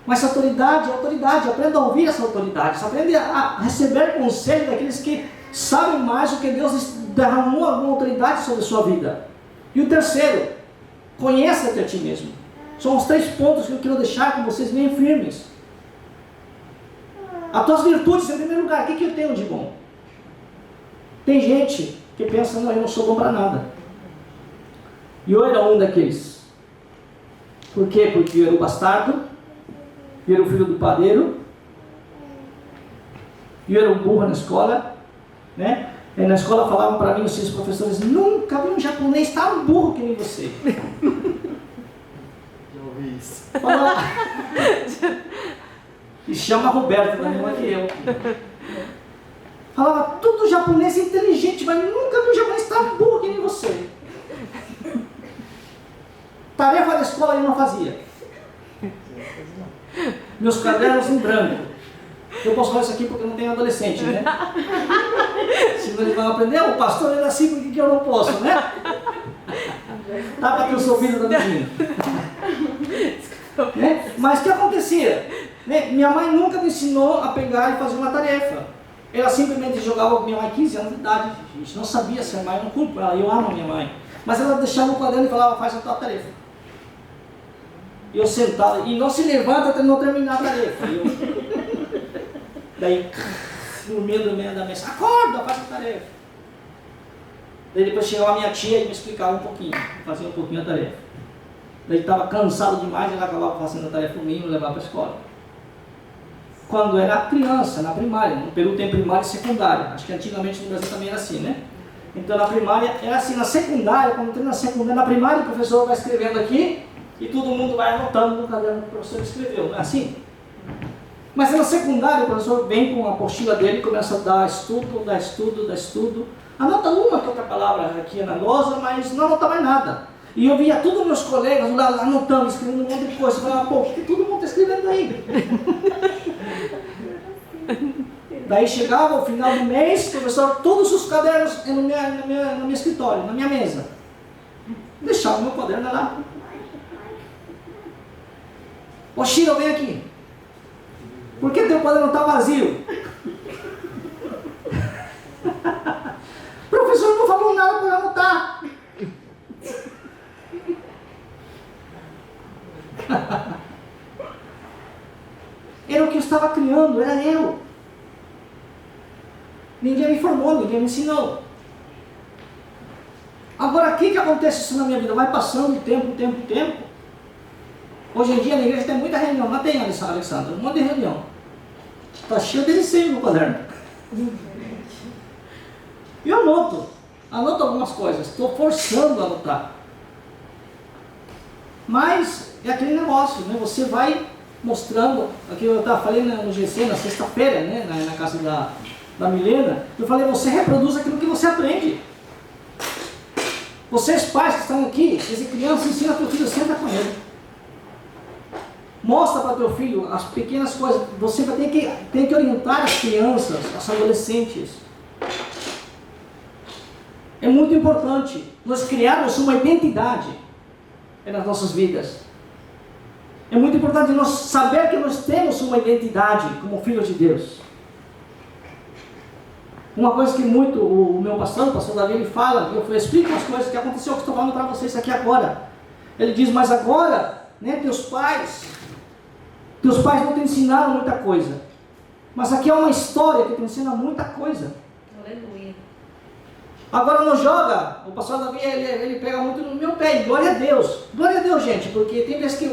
Mas autoridade é autoridade, aprenda a ouvir essa autoridade, aprenda a receber conselho daqueles que sabem mais do que Deus derramou alguma autoridade sobre a sua vida. E o terceiro, conheça-te a ti mesmo. São os 3 pontos que eu quero deixar com vocês bem firmes. As tuas virtudes, em primeiro lugar, o que eu tenho de bom? Tem gente que pensa, não, eu não sou bom para nada. E eu era um daqueles. Por quê? Porque eu era o bastardo, eu era o filho do padeiro, eu era um burro na escola, né? E na escola falavam para mim, os professores, nunca vi um japonês tão burro que nem você. Já ouvi isso. E chama Roberto, não é que eu. Falava, tudo japonês é inteligente, mas nunca vi um japonês tão burro que nem você. Tarefa da escola ele não fazia. Meus cadernos em branco. Eu posso falar isso aqui porque eu não tenho adolescente, né? Senão eles vão aprender, o pastor era assim, por que eu não posso, né? Dá para ter os ouvidos da menina. Né? Mas o que acontecia? Né? Minha mãe nunca me ensinou a pegar e fazer uma tarefa. Ela simplesmente jogava com minha mãe 15 anos de idade. A gente não sabia ser mãe, eu não culpo ela, eu amo minha mãe. Mas ela deixava o quaderno e falava, faz a tua tarefa. E eu sentava, e não se levanta até não terminar a tarefa. Daí, no meio da mesa, acorda, faz a tarefa. Daí depois chegava a minha tia e me explicava um pouquinho, fazia um pouquinho a tarefa. Daí estava cansado demais e ela acabava fazendo a tarefa comigo e me levava para a escola. Quando era criança, na primária, no Peru tem primária e secundária, acho que antigamente no Brasil também era assim, né? Então na primária era assim, na secundária, quando tem na secundária, na primária o professor vai escrevendo aqui e todo mundo vai anotando no caderno que o professor escreveu, não é assim? Mas na secundária o professor vem com a apostila dele e começa a dar estudo. Anota uma que outra palavra aqui na lousa, mas não anota mais nada. E eu via todos os meus colegas lá anotando, escrevendo um monte de coisa. Eu falava, pô, o que todo mundo está escrevendo aí? Daí chegava o final do mês, o professor, todos os cadernos no meu escritório, na minha mesa. Deixava o meu caderno lá. Ô Chiro, vem aqui. Por que teu caderno está vazio? O professor não falou nada para anotar. Era o que eu estava criando, era eu. Ninguém me formou, ninguém me ensinou. Agora, o que acontece isso na minha vida? Vai passando o tempo. Hoje em dia na igreja tem muita reunião, não tem, Alessandro? Um monte de reunião. Está cheio de desenho no caderno. E eu anoto algumas coisas, estou forçando a anotar. Mas é aquele negócio, né? Você vai mostrando, aqui eu falei no GC na sexta-feira, né? na casa da Milena, eu falei, você reproduz aquilo que você aprende. Vocês pais que estão aqui, desde criança, ensina teu filho, senta com ele. Mostra para teu filho as pequenas coisas. Você vai ter que orientar as crianças, as adolescentes. É muito importante nós criarmos uma identidade nas nossas vidas. É muito importante nós saber que nós temos uma identidade como filhos de Deus. Uma coisa que muito o meu pastor, o pastor Davi, ele fala, eu explico as coisas que aconteceu, que estou falando para vocês aqui agora. Ele diz, mas agora, né, teus pais não te ensinaram muita coisa. Mas aqui é uma história que te ensina muita coisa. Aleluia. Agora não joga, o pastor Davi, ele pega muito no meu pé, glória a Deus, gente, porque tem vezes que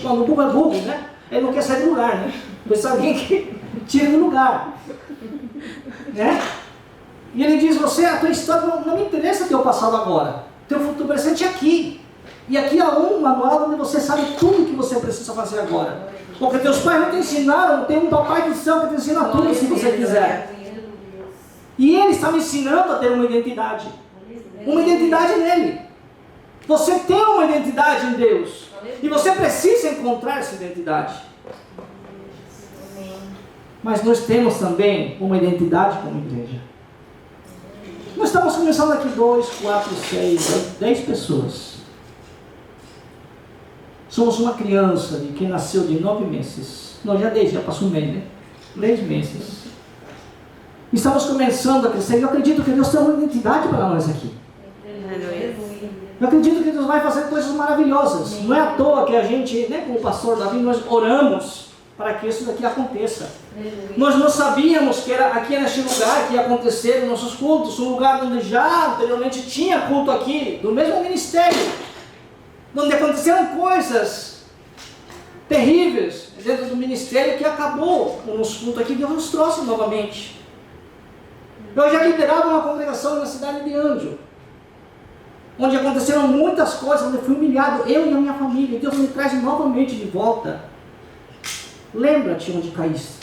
quando o burro é burro, né, ele não quer sair do lugar, né, precisa alguém que tire do lugar, né, e ele diz, a tua história não me interessa teu passado agora, teu futuro presente é aqui, e aqui há um manual onde você sabe tudo que você precisa fazer agora, porque teus pais não te ensinaram, tem um papai do céu que te ensina tudo se você quiser. E Ele está me ensinando a ter uma identidade nele. Você tem uma identidade em Deus. E você precisa encontrar essa identidade. mas nós temos também uma identidade como igreja. Nós estamos começando aqui 2, 4, 6, 10 pessoas. Somos uma criança que nasceu de 9 meses. Não, já passou um mês, né? 10 meses. Estamos começando a crescer. Eu acredito que Deus tem uma identidade para nós aqui. Eu acredito que Deus vai fazer coisas maravilhosas. Não é à toa que a gente, né, como o pastor Davi, nós oramos para que isso daqui aconteça. Nós não sabíamos que era aqui neste lugar que ia acontecer os nossos cultos, um lugar onde já anteriormente tinha culto aqui, do mesmo ministério, onde aconteceram coisas terríveis dentro do ministério que acabou o nosso culto aqui. Deus nos trouxe novamente. Eu já liderava uma congregação na cidade de Anjo, onde aconteceram muitas coisas, onde eu fui humilhado, eu e a minha família. Deus me traz novamente de volta. Lembra-te onde caíste.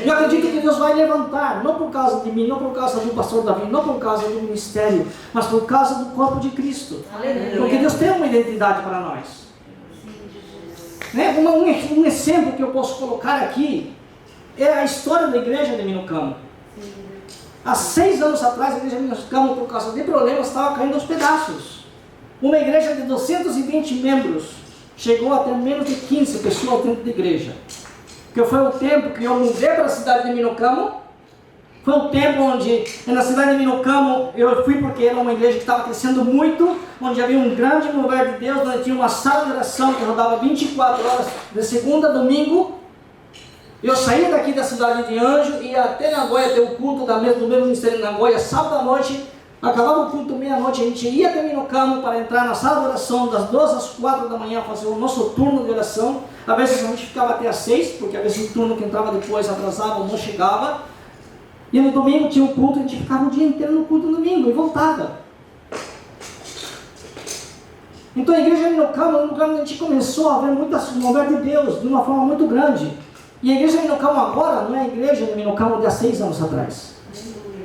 Eu acredito que Deus vai levantar, não por causa de mim, não por causa do pastor Davi, não por causa do ministério, mas por causa do corpo de Cristo. Aleluia. Porque Deus tem uma identidade para nós. Né? Um exemplo que eu posso colocar aqui é a história da igreja de Minucamo. Há 6 anos atrás, a igreja de Minucamo, por causa de problemas, estava caindo aos pedaços. Uma igreja de 220 membros chegou a ter menos de 15 pessoas dentro da igreja. Que foi o tempo que eu mudei para a cidade de Minucamo. Foi o tempo onde, na cidade de Minucamo, eu fui porque era uma igreja que estava crescendo muito, onde havia um grande mover de Deus, onde tinha uma sala de oração que rodava 24 horas, de segunda a domingo. Eu saía daqui da cidade de Anjo e ia até Nagoya ter o culto do mesmo ministério de Nagoya, sábado à noite. Acabava o culto meia-noite, a gente ia até Minucamo para entrar na sala de oração das 2 às 4 da manhã, fazer o nosso turno de oração. Às vezes a gente ficava até às 6, porque às vezes o turno que entrava depois atrasava ou não chegava. E no domingo tinha o culto, a gente ficava o dia inteiro no culto no domingo e voltava. Então a igreja de Minucamo é um lugar onde a gente começou a ver muitas mover de Deus de uma forma muito grande. E a igreja de Minucamo agora não é a igreja de Minucamo de há 6 anos atrás.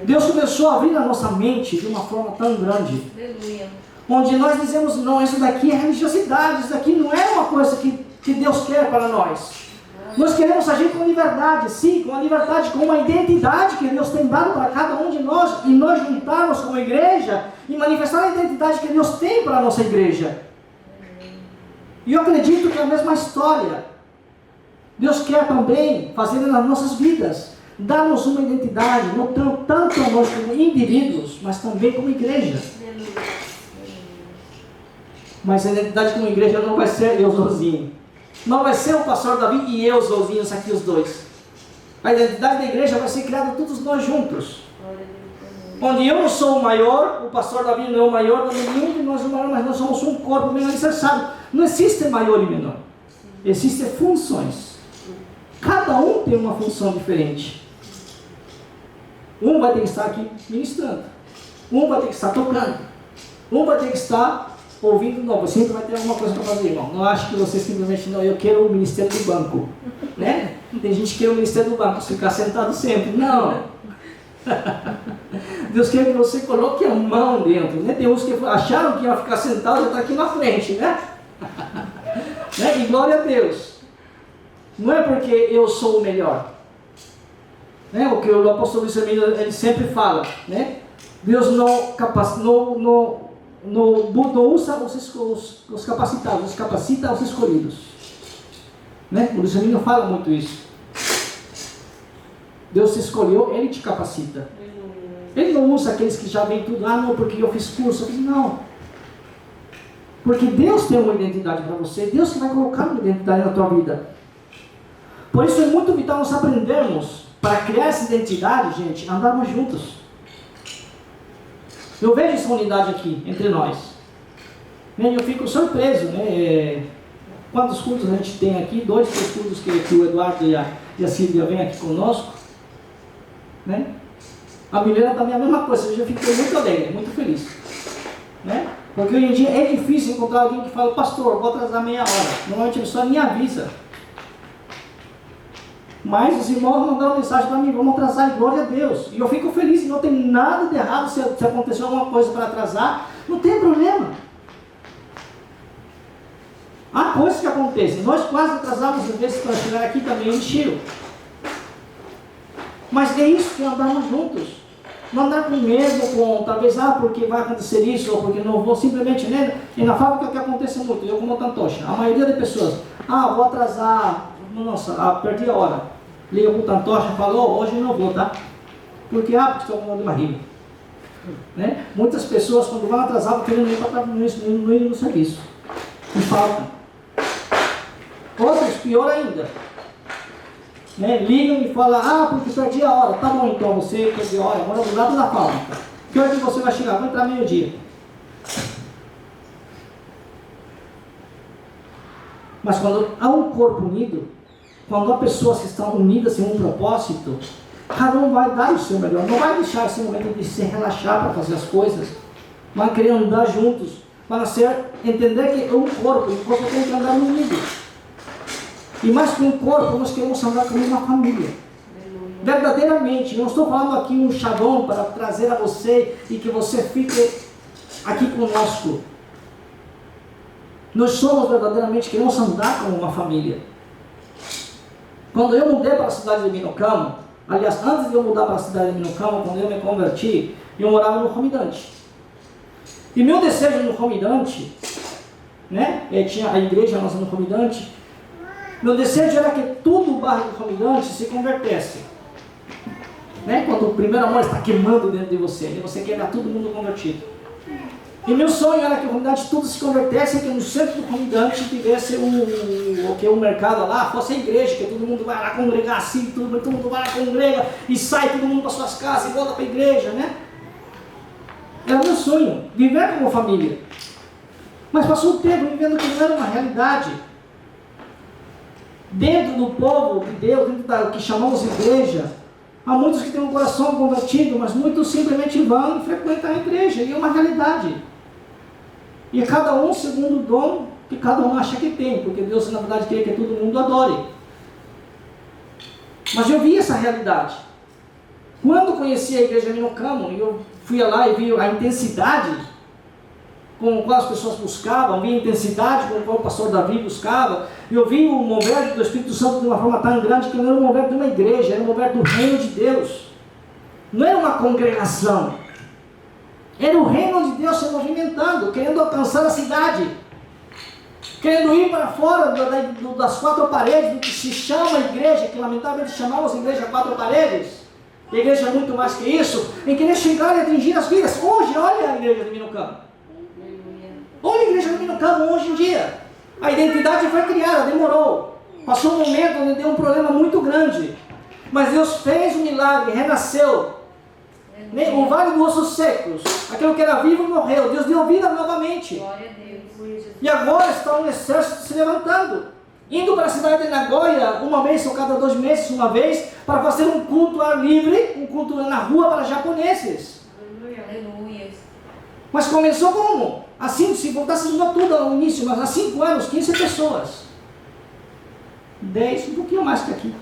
Deus começou a abrir a nossa mente de uma forma tão grande. Aleluia. Onde nós dizemos, não, isso daqui é religiosidade, isso daqui não é uma coisa que Deus quer para nós. Nós queremos agir com liberdade, sim, com a liberdade, com uma identidade que Deus tem dado para cada um de nós, e nós juntarmos como igreja e manifestar a identidade que Deus tem para a nossa igreja. E eu acredito que é a mesma história. Deus quer também fazer nas nossas vidas. Dar-nos uma identidade, não tanto a nós como indivíduos, mas também como igreja. Mas a identidade como igreja não vai ser eu sozinho. Não vai ser o pastor Davi e eu sozinhos aqui os dois. A identidade da igreja vai ser criada todos nós juntos. Onde eu não sou o maior, o pastor Davi não é o maior, nenhum de nós é o maior, mas nós somos um corpo bem alicerçado. Não existe maior e menor. Existem funções. Cada um tem uma função diferente. Um vai ter que estar aqui ministrando. Um vai ter que estar tocando. Um vai ter que estar ouvindo. Não, você sempre vai ter alguma coisa para fazer, irmão. Não acho que você simplesmente, não, eu quero o ministério do banco. Né? Tem gente que quer o ministério do banco, ficar sentado sempre. Não. Deus quer que você coloque a mão dentro. Né? Tem uns que acharam que ia ficar sentado, já está aqui na frente. Né? Né? E glória a Deus. Não é porque eu sou o melhor. Né? O que o apóstolo Luiz Emílio, ele sempre fala, né? Deus não usa os capacitados, os capacita os escolhidos. Né? O Luiz Emílio fala muito isso. Deus te escolheu, Ele te capacita. Ele não usa aqueles que já vêm tudo, não, porque eu fiz curso. Não. Porque Deus tem uma identidade para você, Deus que vai colocar uma identidade na tua vida. Por isso é muito vital nós aprendermos. Para criar essa identidade, gente, andarmos juntos. Eu vejo essa unidade aqui, entre nós. Eu fico surpreso, né? Quantos cultos a gente tem aqui? 2, 3 cultos que o Eduardo e a Cília vêm aqui conosco. Né? A Milena também é a mesma coisa, eu já fiquei muito alegre, muito feliz. Né? Porque hoje em dia é difícil encontrar alguém que fala, pastor, vou atrasar meia hora. Normalmente a pessoa nem avisa. Mas os irmãos mandaram mensagem para mim, vamos atrasar, glória a Deus. E eu fico feliz, não tem nada de errado se acontecer alguma coisa para atrasar, não tem problema. Há coisas que acontecem, nós quase atrasamos às vezes para chegar aqui também, encheu. Mas é isso que andarmos juntos. Não andar com medo, com talvez, porque vai acontecer isso, ou porque não vou, simplesmente, né? E na fábrica que acontece muito, eu como tantocha, a maioria das pessoas, vou atrasar, nossa, perdi a hora. Liga para o tantocha e fala, hoje eu não vou, tá? Porque estou com dor de barriga. Né? Muitas pessoas, quando vão atrasar, vão querendo ir no serviço. E faltam. Outros, pior ainda. Né? Ligam e falam, porque perdi a hora. Tá bom, então, você perdeu a hora, mora do lado da fábrica. Que hora que você vai chegar? Vai entrar meio-dia. Mas quando há um corpo unido, quando há pessoas que estão unidas em um propósito, cada um vai dar o seu melhor. Não vai deixar esse momento de se relaxar para fazer as coisas. Vai querer andar juntos. Para entender que é um corpo. E o corpo tem que andar unido. E mais que um corpo, nós queremos andar como uma família. Verdadeiramente. Não estou falando aqui um chavão para trazer a você e que você fique aqui conosco. Nós somos verdadeiramente, queremos andar como uma família. Quando eu mudei para a cidade de Minocamo, aliás, antes de eu mudar para a cidade de Minocamo, quando eu me converti, eu morava no Romidante. E meu desejo no Romidante, né? Tinha a igreja nossa no Romidante. Meu desejo era que todo o bairro do Romidante se convertesse. Né? Quando o primeiro amor está queimando dentro de você, e você quer ver todo mundo convertido. E meu sonho era que o Romidante tudo se convertesse, e que no centro do Romidante tivesse um mercado lá, fosse a igreja, que todo mundo vai lá congregar assim, todo mundo vai lá congrega, e sai todo mundo para suas casas e volta para a igreja, né? Era meu sonho, viver como família. Mas passou o tempo vivendo que não era uma realidade. Dentro do povo de Deus, dentro do que chamamos igreja, há muitos que têm um coração convertido, mas muitos simplesmente vão e frequentam a igreja, e é uma realidade. E cada um segundo o dom que cada um acha que tem, porque Deus na verdade quer que todo mundo adore. Mas eu vi essa realidade. Quando conheci a igreja Minocamo, eu fui lá e vi a intensidade com a qual as pessoas buscavam, vi a intensidade com a qual o pastor Davi buscava. Eu vi o mover do Espírito Santo de uma forma tão grande que não era o mover de uma igreja, era o mover do reino de Deus. Não era uma congregação. Era o reino de Deus se movimentando, querendo alcançar a cidade. Querendo ir para fora das quatro paredes, do que se chama igreja, que lamentavelmente chamamos igreja quatro paredes. A igreja é muito mais que isso, em querer chegar e atingir as vidas. Hoje, olha a igreja de Minocamo. Olha a igreja de Minocamo hoje em dia. A identidade foi criada, demorou. Passou um momento onde deu um problema muito grande. Mas Deus fez um milagre, renasceu. O vale dos ossos secos, aquilo que era vivo morreu. Deus deu vida novamente. Glória a Deus. E agora está um exército se levantando, indo para a cidade de Nagoya uma vez ou cada 2 meses, uma vez, para fazer um culto ao ar livre, um culto na rua para japoneses. Aleluia. Mas começou como? Assim, se voltasse tudo ao início, mas há 5 anos, 15 pessoas. 10, um pouquinho mais que aqui.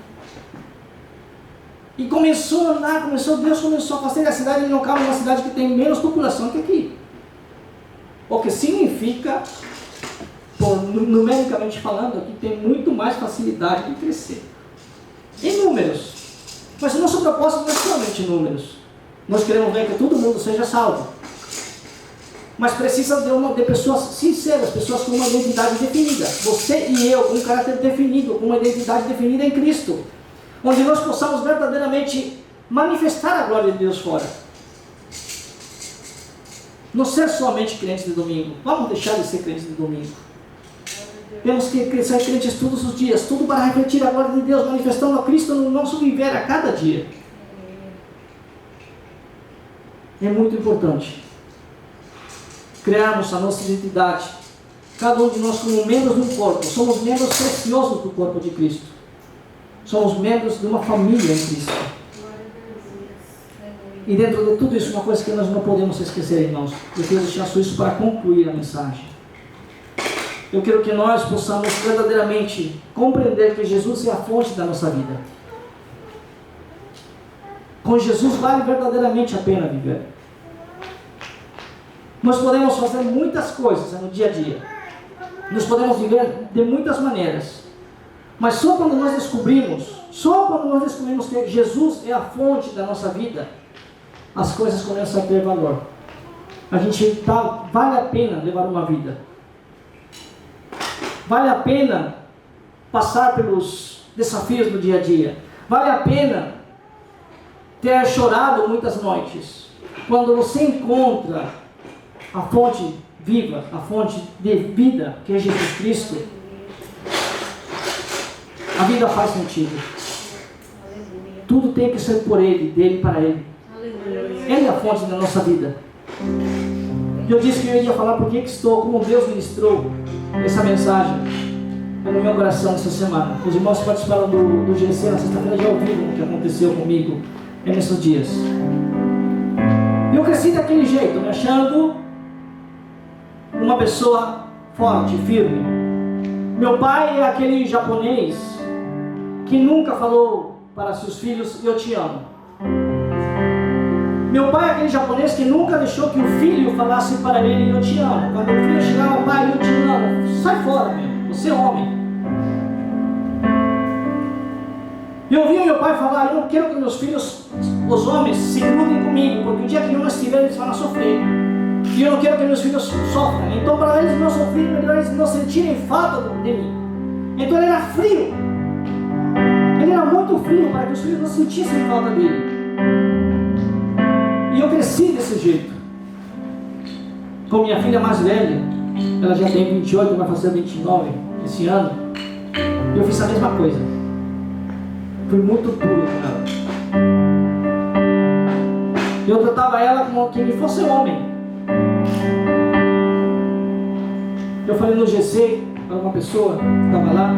E começou a andar, Deus começou a fazer a cidade de Minocamo uma cidade que tem menos população que aqui. O que significa, numericamente falando, que tem muito mais facilidade de crescer. Em números. Mas o nosso propósito não é somente números. Nós queremos ver que todo mundo seja salvo. Mas precisa de pessoas sinceras, pessoas com uma identidade definida. Você e eu, com um caráter definido, com uma identidade definida em Cristo. Onde nós possamos verdadeiramente manifestar a glória de Deus fora. Não ser somente crentes de domingo. Vamos deixar de ser crentes de domingo. Temos que ser crentes todos os dias, tudo para refletir a glória de Deus, manifestando a Cristo no nosso viver a cada dia. É muito importante criarmos a nossa identidade. Cada um de nós como membros de um corpo. Somos membros preciosos do corpo de Cristo. Somos membros de uma família em Cristo. E dentro de tudo isso, uma coisa que nós não podemos esquecer, irmãos. Eu quero deixar só isso para concluir a mensagem. Eu quero que nós possamos verdadeiramente compreender que Jesus é a fonte da nossa vida. Com Jesus vale verdadeiramente a pena viver. Nós podemos fazer muitas coisas no dia a dia. Nós podemos viver de muitas maneiras. Mas só quando nós descobrimos que Jesus é a fonte da nossa vida, as coisas começam a ter valor. Vale a pena levar uma vida. Vale a pena passar pelos desafios do dia a dia. Vale a pena ter chorado muitas noites. Quando você encontra a fonte viva, a fonte de vida, que é Jesus Cristo, a vida faz sentido. Aleluia. Tudo tem que ser por Ele, dele para Ele. Aleluia. Ele é a fonte da nossa vida. E eu disse que eu ia falar porque que estou, como Deus ministrou essa mensagem no meu coração essa semana. Os irmãos participaram do GC na sexta-feira, já ouviram o que aconteceu comigo nesses dias. E eu cresci daquele jeito, me achando uma pessoa forte, firme. Meu pai é aquele japonês que nunca falou para seus filhos: eu te amo. Meu pai é aquele japonês que nunca deixou que o filho falasse para ele: eu te amo. Quando o filho chegava: pai, eu te amo. Sai fora, meu, você é homem. E eu ouvi meu pai falar: eu não quero que meus filhos, os homens, se grudem comigo, porque o dia que eu não estiver, eles vão sofrer. E eu não quero que meus filhos sofram. Então, para eles não sofrerem, melhor eles não sentirem falta de mim. Então ele era frio. Ele era muito frio para que os filhos não sentissem falta dele. E eu cresci desse jeito. Com minha filha mais velha, ela já tem 28, vai fazer 29 esse ano. E eu fiz a mesma coisa. Fui muito duro com ela. Eu tratava ela como quem fosse homem. Eu falei no GC para uma pessoa que estava lá.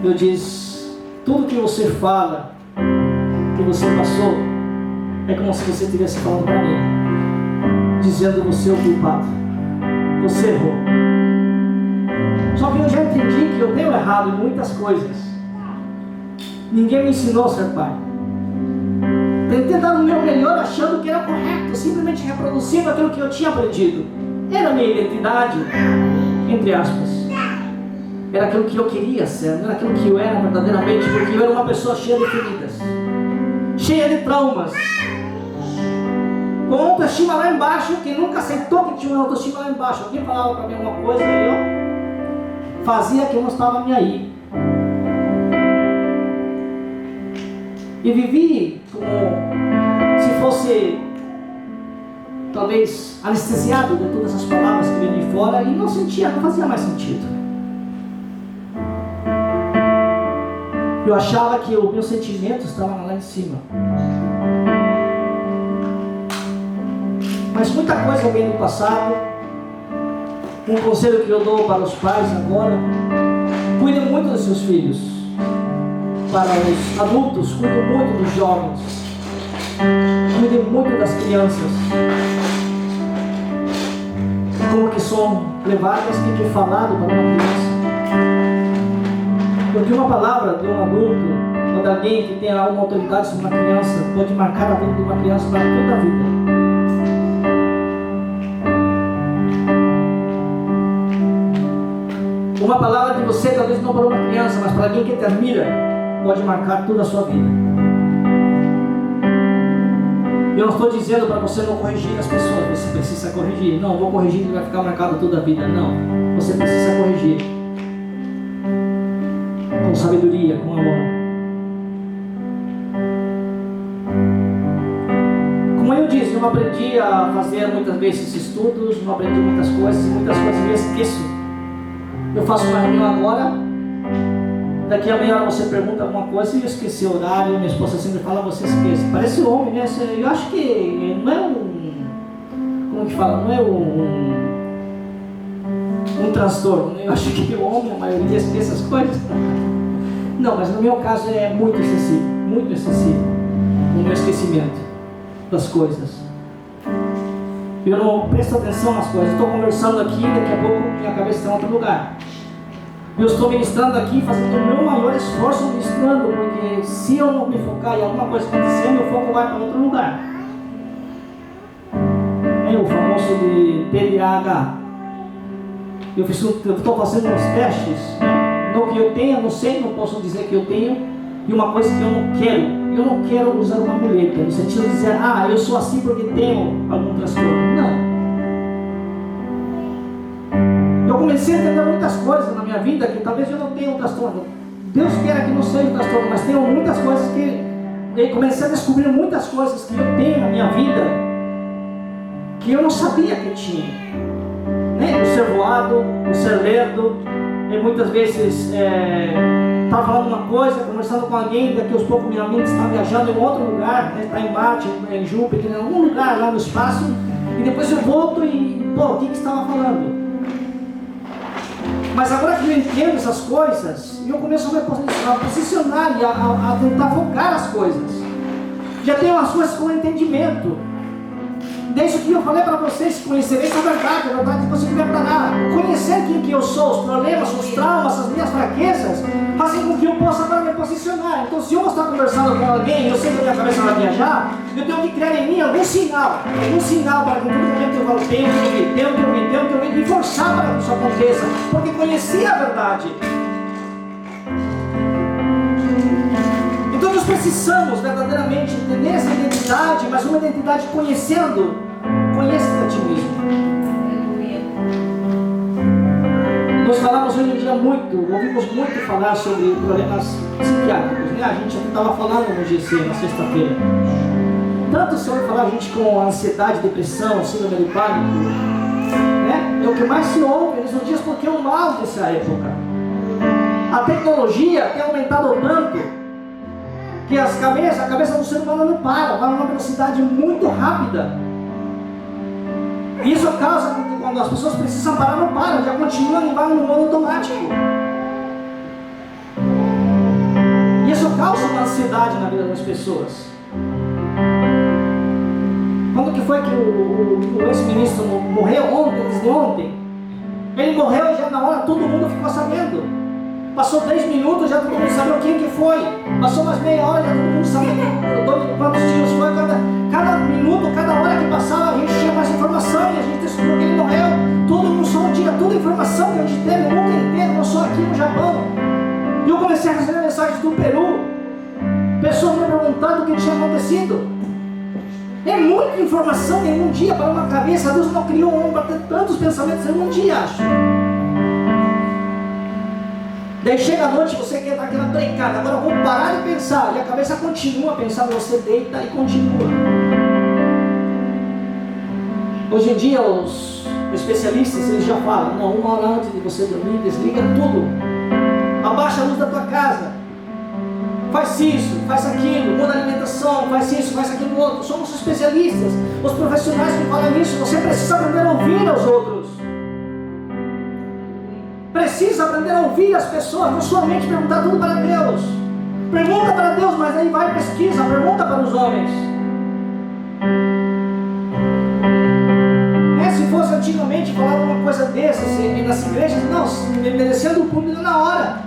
Eu disse: tudo que você fala, que você passou, é como se você estivesse falando para mim, dizendo: você é o culpado, você errou. Só que eu já entendi que eu tenho errado em muitas coisas. Ninguém me ensinou a ser pai. Tentei dar o meu melhor achando que era correto, simplesmente reproduzindo aquilo que eu tinha aprendido. Era a minha identidade, entre aspas. Era aquilo que eu queria ser, não era aquilo que eu era verdadeiramente, porque eu era uma pessoa cheia de feridas, cheia de traumas, com autoestima lá embaixo, que nunca aceitou que tinha uma autoestima lá embaixo. Alguém falava para mim alguma coisa e eu fazia que eu não estava nem aí. E vivi como se fosse, talvez, anestesiado de todas as palavras que vinham de fora, e não sentia, não fazia mais sentido. Eu achava que o meu sentimento estava lá em cima. Mas muita coisa vem do passado. Um conselho que eu dou para os pais agora: cuidem muito dos seus filhos. Para os adultos, cuidem muito dos jovens. Cuidem muito das crianças. Como que são levadas, o que é falado para uma criança. Porque uma palavra de um adulto ou de alguém que tem alguma autoridade sobre uma criança pode marcar a vida de uma criança para toda a vida. Uma palavra de você, talvez não para uma criança, mas para alguém que te admira, pode marcar toda a sua vida. Eu não estou dizendo para você não corrigir as pessoas. Você precisa corrigir. Não, vou corrigir que vai ficar marcado toda a vida. Não, você precisa corrigir com sabedoria, com amor. Como eu disse, eu aprendi a fazer muitas vezes estudos, não aprendi muitas coisas eu esqueço. Eu faço uma reunião agora, daqui a meia hora você pergunta alguma coisa e eu esqueci o horário. Minha esposa sempre fala: você esquece. Parece homem, né? Eu acho que não é como que fala? Não é um transtorno. Eu acho que o homem, a maioria, esquece as coisas. Não, mas no meu caso é muito excessivo o meu esquecimento das coisas. Eu não presto atenção nas coisas. Estou conversando aqui, daqui a pouco minha cabeça está em outro lugar. Eu estou ministrando aqui, fazendo o meu maior esforço ministrando, porque se eu não me focar em alguma coisa acontecer, meu foco vai para outro lugar. É o famoso de TDAH. Eu estou fazendo uns testes, né? No que eu tenho, não sei, não posso dizer que eu tenho, e uma coisa que eu não quero. Eu não quero usar uma muleta, no sentido de dizer, eu sou assim porque tenho algum transtorno. Não. Eu comecei a entender muitas coisas na minha vida que talvez eu não tenha um transtorno. Deus queira que não seja um transtorno, mas tenho muitas coisas que eu comecei a descobrir muitas coisas que eu tenho na minha vida que eu não sabia que eu tinha. Né? O ser voado, o ser lerdo, e muitas vezes estava falando uma coisa, conversando com alguém, daqui aos poucos minha mente está viajando em outro lugar, né? Está em Marte, em Júpiter, em algum lugar lá no espaço, e depois eu volto e, o que estava falando? Mas agora que eu entendo essas coisas, eu começo a me posicionar e a tentar focar as coisas. Já tenho as coisas com entendimento. Desde que eu falei para vocês, conhecereis a verdade vos libertará. Conhecer quem que eu sou, os problemas, os traumas, as minhas fraquezas, fazem com que eu possa agora me posicionar. Então, se eu vou estar conversando com alguém, eu sei que a minha cabeça vai viajar, eu tenho que criar em mim algum sinal para que em todo momento eu falo, tenho que ouvir, e forçar para que isso aconteça, porque conheci a verdade. Então nós precisamos verdadeiramente entender essa identidade, mas uma identidade conhecendo, conheça a ti mesmo. Nós falamos hoje em dia ouvimos muito falar sobre problemas psiquiátricos, né? A gente estava falando no GC na sexta-feira. Tanto se ouve falar gente com ansiedade, depressão, síndrome do pânico, né? É o que mais se ouve nesses dias porque é o mal dessa época. A tecnologia tem aumentado tanto que a cabeça do ser humano não para, vai numa velocidade muito rápida. Isso causa que quando as pessoas precisam parar, não param, já continuam e vai no modo automático. Isso causa uma ansiedade na vida das pessoas. Quando que foi que o ex-ministro morreu ontem, antes de ontem? Ele morreu e já na hora todo mundo ficou sabendo. Passou 10 minutos, já todo mundo sabia quem que foi. Passou mais meia hora, já todo mundo sabia quantos dias foi. Cada minuto, cada hora que passava, a gente tinha mais informação e a gente descobriu que ele morreu. Todo mundo só tinha toda a informação que a gente teve, o mundo inteiro, não só aqui no Japão. E eu comecei a receber mensagens do Peru, pessoas me perguntando o que tinha acontecido. É muita informação em um dia para uma cabeça. Deus não criou um homem para ter tantos pensamentos em um dia, acho. Daí chega a noite, você quer dar aquela brincada, agora eu vou parar de pensar, e a cabeça continua pensando, você deita e continua. Hoje em dia os especialistas eles já falam, não, 1 hora antes de você dormir, desliga tudo, abaixa a luz da tua casa, faz isso, faz aquilo, muda a alimentação, faz isso, faz aquilo outro. Somos especialistas, os profissionais que falam isso. Você precisa aprender a ouvir aos outros. Precisa aprender a ouvir as pessoas, não somente perguntar tudo para Deus. Pergunta para Deus, mas aí vai e pesquisa, pergunta para os homens. Se fosse antigamente falar uma coisa dessas nas igrejas, não, merecendo o público na hora.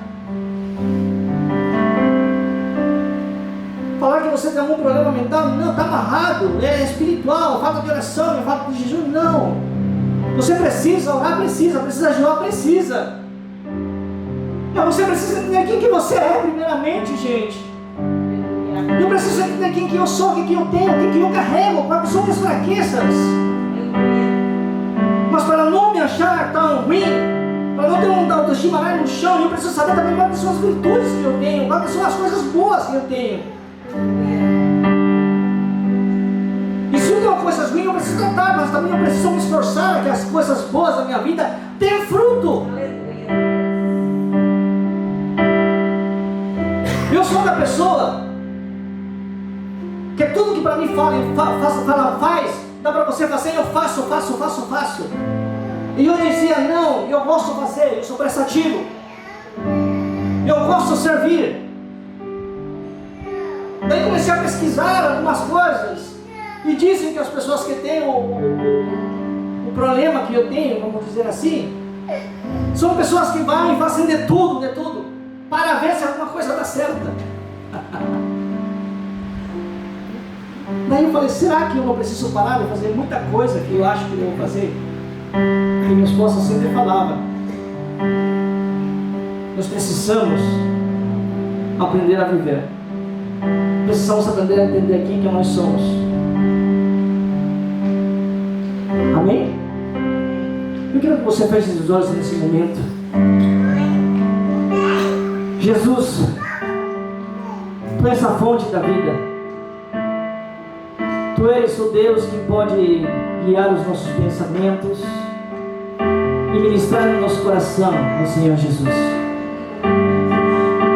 Falar que você tem algum problema mental, não, está amarrado, é espiritual, falta de oração, é falta de jejum, não. Você precisa orar, precisa jejuar, precisa. Mas você precisa entender quem que você é primeiramente, gente. Eu preciso entender quem que eu sou, quem que eu tenho, quem que eu carrego, quais são minhas fraquezas. Mas para não me achar tão ruim, para não ter uma autoestima lá no chão, eu preciso saber também quais são as virtudes que eu tenho, quais são as coisas boas que eu tenho. E se eu tenho coisas ruins, eu preciso tratar, mas também eu preciso me esforçar para que as coisas boas da minha vida tenham fruto. Eu sou da pessoa que tudo que para mim faz, dá para você fazer, eu faço. E eu dizia, não, eu gosto de fazer, eu sou prestativo, eu gosto de servir. Daí comecei a pesquisar algumas coisas, e dizem que as pessoas que têm o problema que eu tenho, vamos dizer assim, são pessoas que vão e fazem de tudo, para ver se alguma coisa dá certo. Daí eu falei, será que eu não preciso parar de fazer muita coisa que eu acho que devo fazer? E minha esposa sempre falava, Nós precisamos aprender a viver. Precisamos aprender a entender quem que nós somos. Amém? Eu quero que você feche os olhos nesse momento. Jesus, Tu és a fonte da vida. Tu és o Deus que pode guiar os nossos pensamentos e ministrar no nosso coração, meu Senhor Jesus.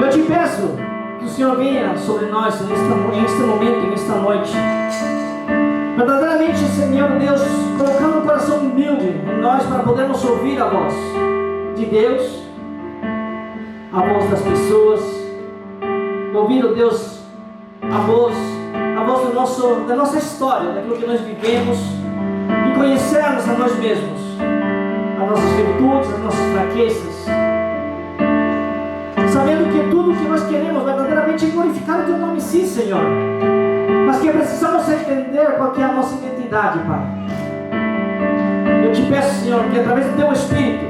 Eu te peço que o Senhor venha sobre nós neste momento, nesta noite. Verdadeiramente, Senhor Deus, colocando um coração humilde em nós para podermos ouvir a voz de Deus, a voz das pessoas, ouvir, ó Deus, a voz da nossa história, daquilo que nós vivemos, e conhecermos a nós mesmos, as nossas virtudes, as nossas fraquezas, sabendo que tudo o que nós queremos verdadeiramente é glorificar o Teu nome, sim, Senhor, mas que precisamos entender qual que é a nossa identidade, Pai. Eu te peço, Senhor, que através do Teu Espírito,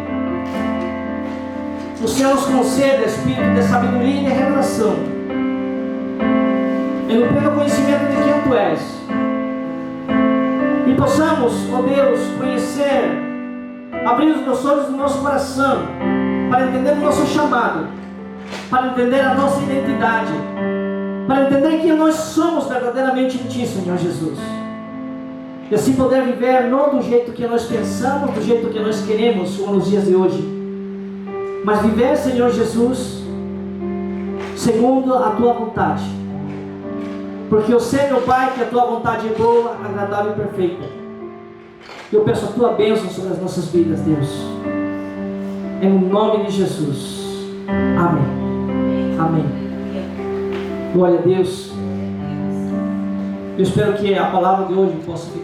o Senhor nos conceda espírito de sabedoria e de revelação, e no pleno conhecimento de quem Tu és, e possamos, ó Deus, conhecer, abrir os nossos olhos do nosso coração, para entender o nosso chamado, para entender a nossa identidade, para entender que nós somos verdadeiramente em Ti, Senhor Jesus, e assim poder viver não do jeito que nós pensamos, do jeito que nós queremos nos dias de hoje, mas viver, Senhor Jesus, segundo a Tua vontade, porque eu sei, meu Pai, que a Tua vontade é boa, agradável e perfeita. Eu peço a Tua bênção sobre as nossas vidas, Deus, em nome de Jesus. Amém. Amém. Glória a Deus. Eu espero que a palavra de hoje possa ficar